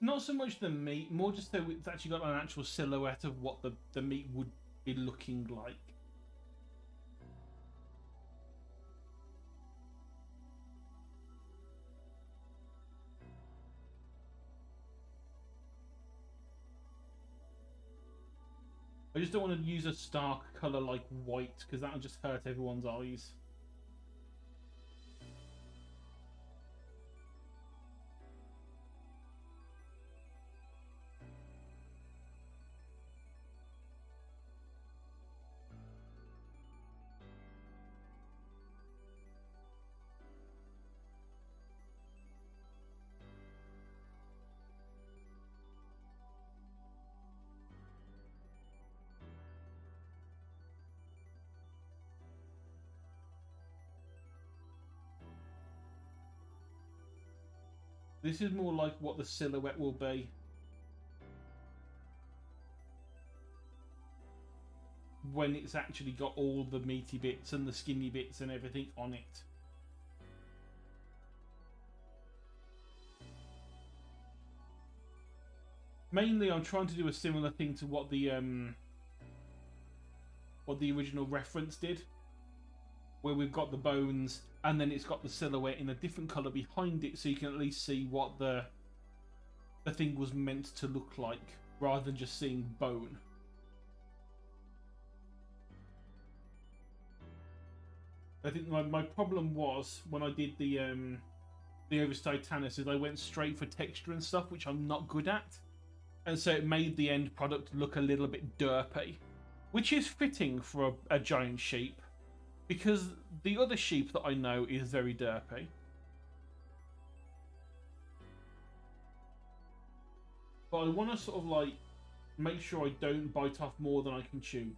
Not so much the meat, more just so it's actually got an actual silhouette of what the meat would be looking like. I just don't want to use a stark colour like white, because that'll just hurt everyone's eyes. This is more like what the silhouette will be. When it's actually got all the meaty bits and the skinny bits and everything on it. Mainly I'm trying to do a similar thing to what the original reference did. Where we've got the bones and then it's got the silhouette in a different colour behind it, so you can at least see what the thing was meant to look like, rather than just seeing bone. I think my problem was when I did the Ovis Titanus is I went straight for texture and stuff, which I'm not good at, and so it made the end product look a little bit derpy, which is fitting for a giant sheep. Because the other sheep that I know is very derpy. But I want to sort of like make sure I don't bite off more than I can chew.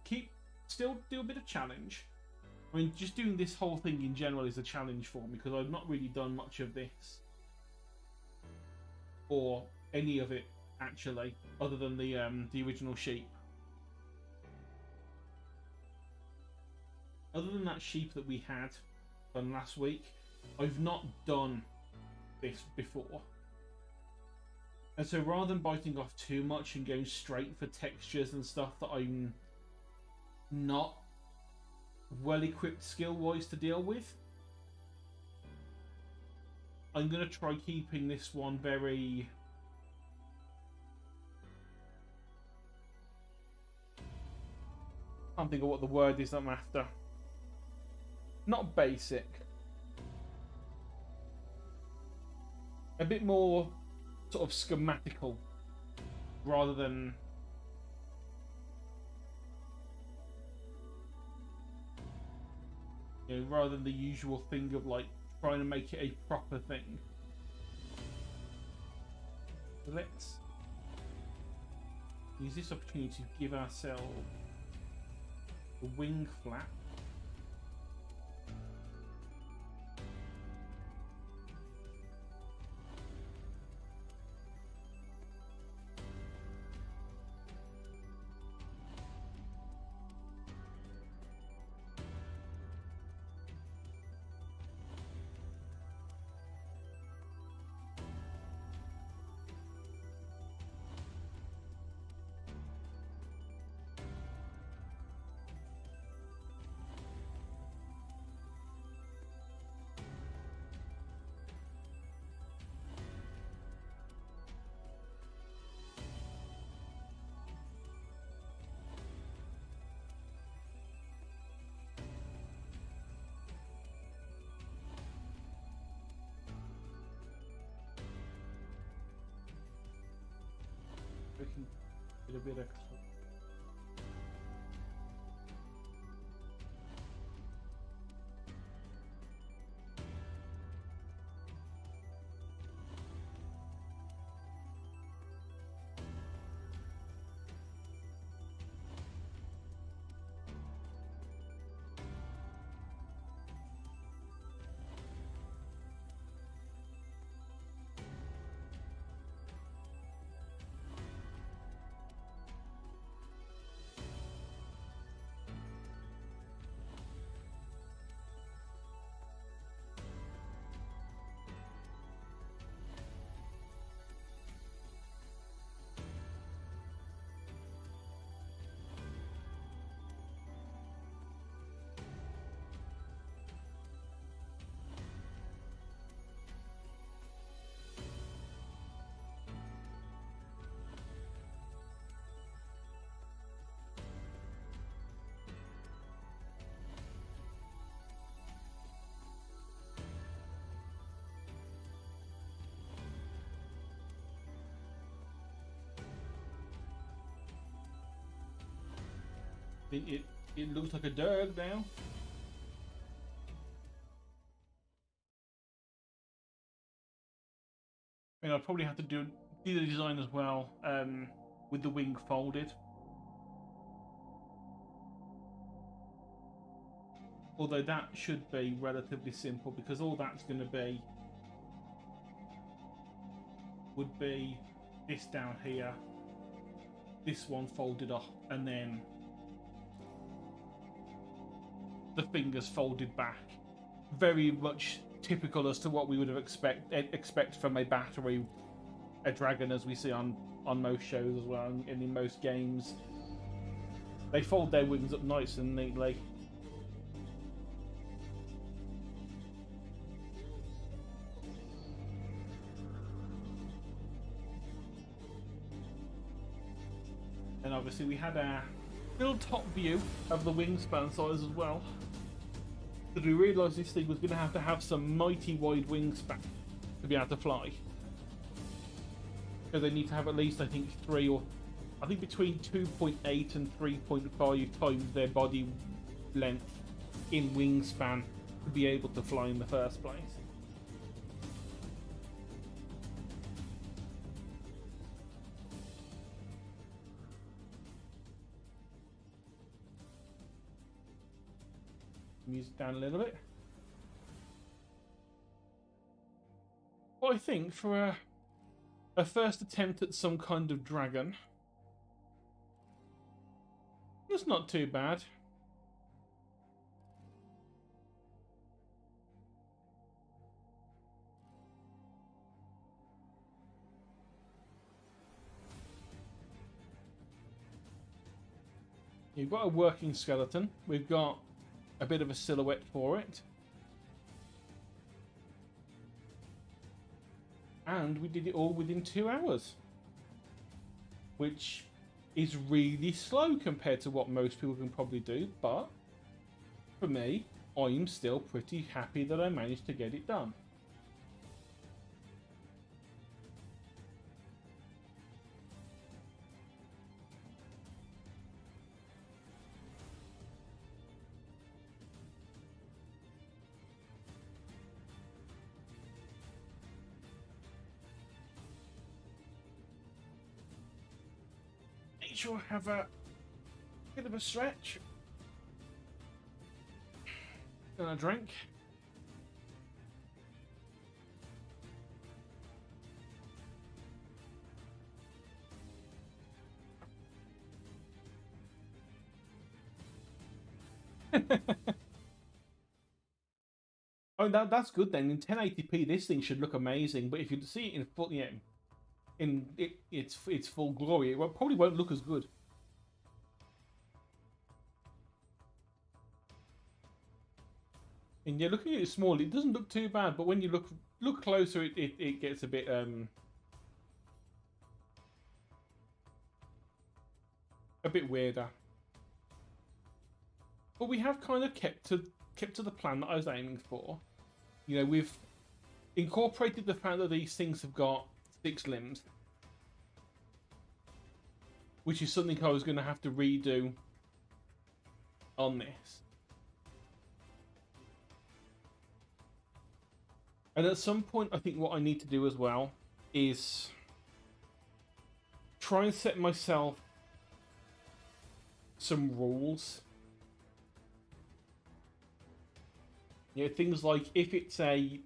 Still do a bit of challenge. I mean, just doing this whole thing in general is a challenge for me because I've not really done much of this. Or any of it, actually, other than the original sheep. Other than that sheep that we had done last week, I've not done this before. And so rather than biting off too much and going straight for textures and stuff that I'm not well equipped skill-wise to deal with, I'm going to try keeping this one very... I can't think of what the word is that I'm after. Not basic. A bit more sort of schematical rather than rather than the usual thing of like trying to make it a proper thing. So let's use this opportunity to give ourselves a wing flap. We can get a bit of think it looks like a Draig now. I mean, I'll probably have to do the design as well, with the wing folded. Although that should be relatively simple, because all that's going to be would be this down here, this one folded off, and then the fingers folded back. Very much typical as to what we would have expect from a battery, a dragon, as we see on most shows as well, and in most games. They fold their wings up nice and neatly. And obviously we had our little top view of the wingspan size as well. Because we realised this thing was going to have some mighty wide wingspan to be able to fly. Because they need to have at least, I think, between 2.8 and 3.5 times their body length in wingspan to be able to fly in the first place. Music down a little bit. Well, I think for a first attempt at some kind of dragon, that's not too bad. You've got a working skeleton. We've got a bit of a silhouette for it. And we did it all within 2 hours. Which is really slow compared to what most people can probably do. But for me, I'm still pretty happy that I managed to get it done. Sure, have a bit of a stretch and a drink. Oh, that's good then. In 1080p, this thing should look amazing. But if you see it in full, yeah, its full glory, it probably won't look as good. And yeah, looking at it small, it doesn't look too bad. But when you look closer, it gets a bit weirder. But we have kind of kept to the plan that I was aiming for. You know, we've incorporated the fact that these things have got 6 limbs, which is something I was going to have to redo on this. And at some point, I think what I need to do as well is try and set myself some rules. You know, things like if it's a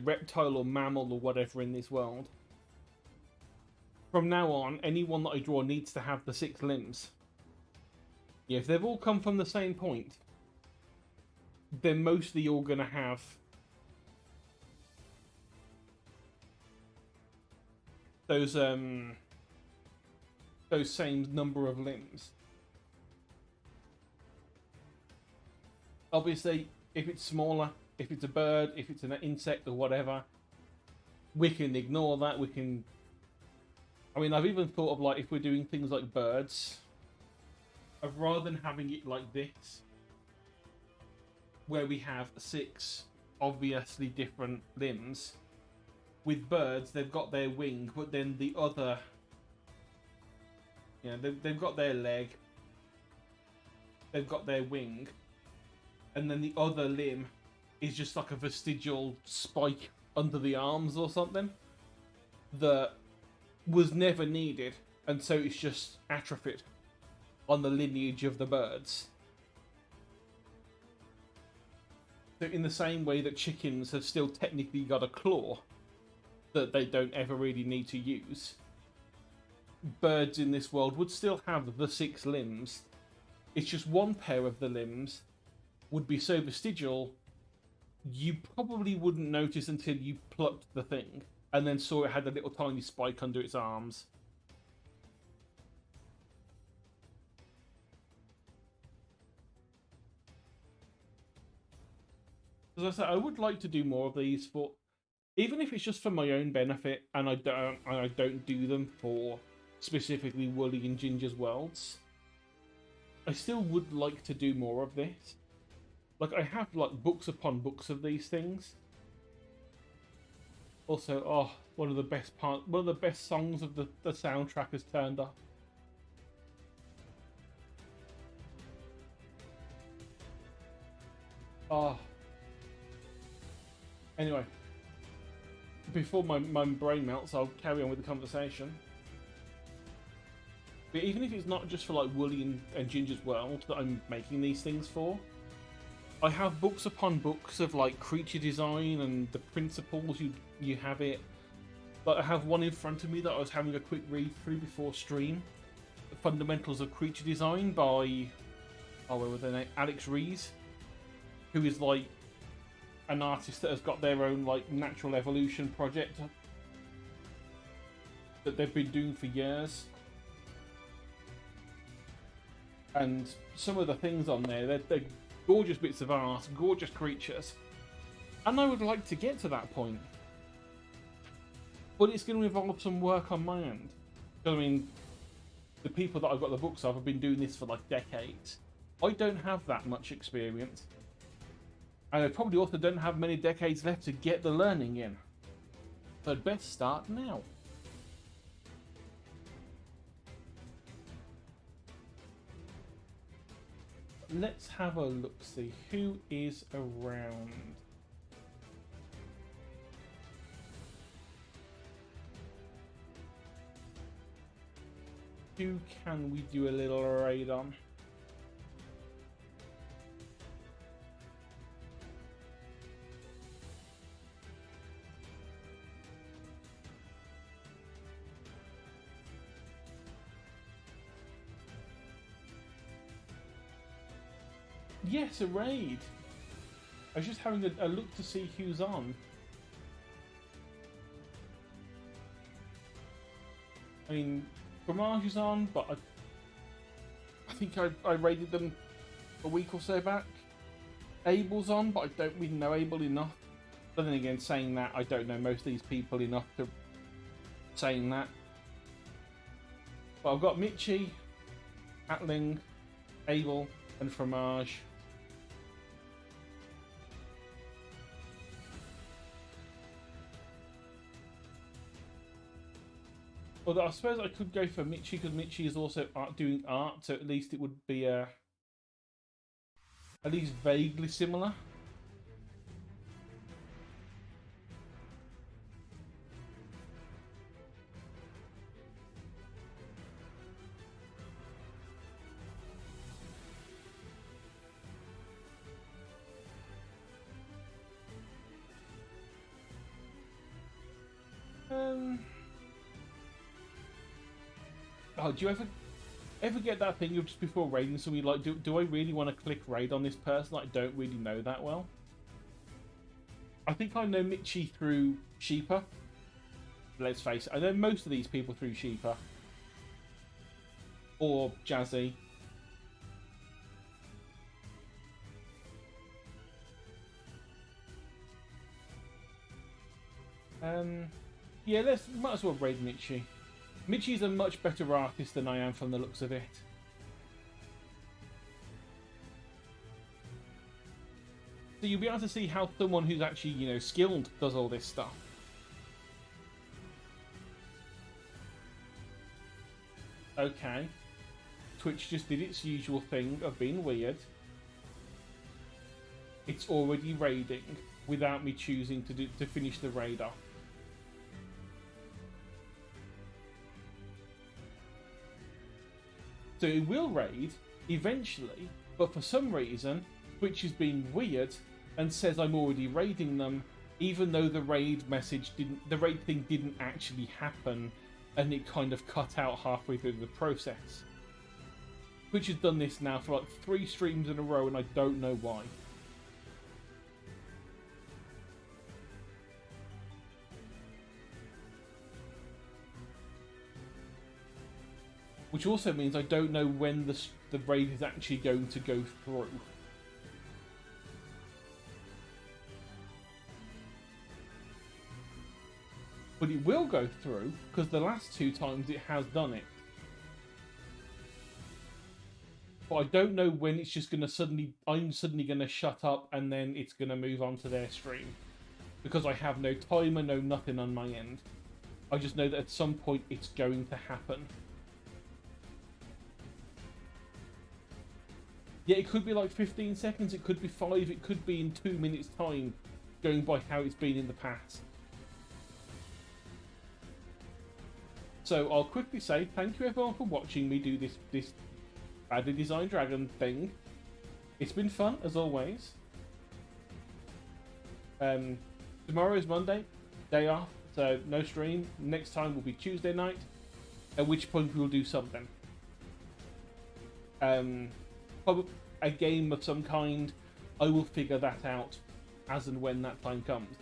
reptile or mammal or whatever in this world, from now on, anyone that I draw needs to have the 6 limbs. Yeah, if they've all come from the same point, they're mostly all going to have those same number of limbs. Obviously, if it's smaller, if it's a bird, if it's an insect or whatever, we can ignore that. We can... I mean, I've even thought of, like, if we're doing things like birds, of rather than having it like this, where we have 6 obviously different limbs, with birds, they've got their wing, but then the other... You know, they've got their leg, they've got their wing, and then the other limb is just like a vestigial spike under the arms or something that was never needed, and so it's just atrophied on the lineage of the birds. So in the same way that chickens have still technically got a claw that they don't ever really need to use, birds in this world would still have the 6 limbs. It's just one pair of the limbs would be so vestigial you probably wouldn't notice until you plucked the thing and then saw it had a little tiny spike under its arms. As I said, I would like to do more of these, for even if it's just for my own benefit, and I don't do them for specifically Woolly and Ginger's worlds. I still would like to do more of this. Like, I have like books upon books of these things. Also, oh, one of the best songs of the soundtrack has turned up. Oh. Anyway, before my brain melts, I'll carry on with the conversation. But even if it's not just for like Woolly and Ginger's world that I'm making these things for, I have books upon books of like creature design and the principles you have it. Like, I have one in front of me that I was having a quick read through before stream. The Fundamentals of Creature Design by, oh, what was their name? Alex Rees, who is like an artist that has got their own like natural evolution project that they've been doing for years. And some of the things on there, they're gorgeous bits of art, gorgeous creatures. And I would like to get to that point. But it's going to involve some work on my end. I mean, the people that I've got the books of have been doing this for like decades. I don't have that much experience. And I probably also don't have many decades left to get the learning in. So I'd best start now. Let's have a look-see. Who is around? Who can we do a little raid on? Yes, a raid. I was just having a look to see who's on. I mean, Fromage is on, but I think I raided them a week or so back. Abel's on, but I don't really know Abel enough. But then again, saying that, I don't know most of these people enough to saying that. But I've got Mitchie, Atling, Abel, and Fromage. Although I suppose I could go for Mitchie, because Mitchie is also doing art, so at least it would be at least vaguely similar. Oh, do you ever get that thing of just before raiding somebody like, do I really want to click raid on this person that I don't really know that well? I think I know Mitchie through Sheeper. Let's face it, I know most of these people through Sheeper. Or Jazzy. Yeah, might as well raid Mitchie. Mitchie's a much better artist than I am from the looks of it. So you'll be able to see how someone who's actually, you know, skilled does all this stuff. Okay. Twitch just did its usual thing of being weird. It's already raiding without me choosing to finish the raid off. So it will raid eventually, but for some reason, Twitch is being weird and says I'm already raiding them, even though the raid thing didn't actually happen, and it kind of cut out halfway through the process. Twitch has done this now for like 3 streams in a row, and I don't know why. Which also means I don't know when the raid is actually going to go through. But it will go through, because the last 2 times it has done it. But I don't know when it's just going to I'm suddenly going to shut up and then it's going to move on to their stream. Because I have no timer, no nothing on my end. I just know that at some point it's going to happen. Yeah, it could be like 15 seconds, it could be 5, it could be in 2 minutes time, going by how it's been in the past. So I'll quickly say thank you everyone for watching me do this badly designed dragon thing. It's been fun as always. Tomorrow is Monday, day off, so no stream. Next time will be Tuesday night, at which point we'll do something. Probably a game of some kind. I will figure that out as and when that time comes.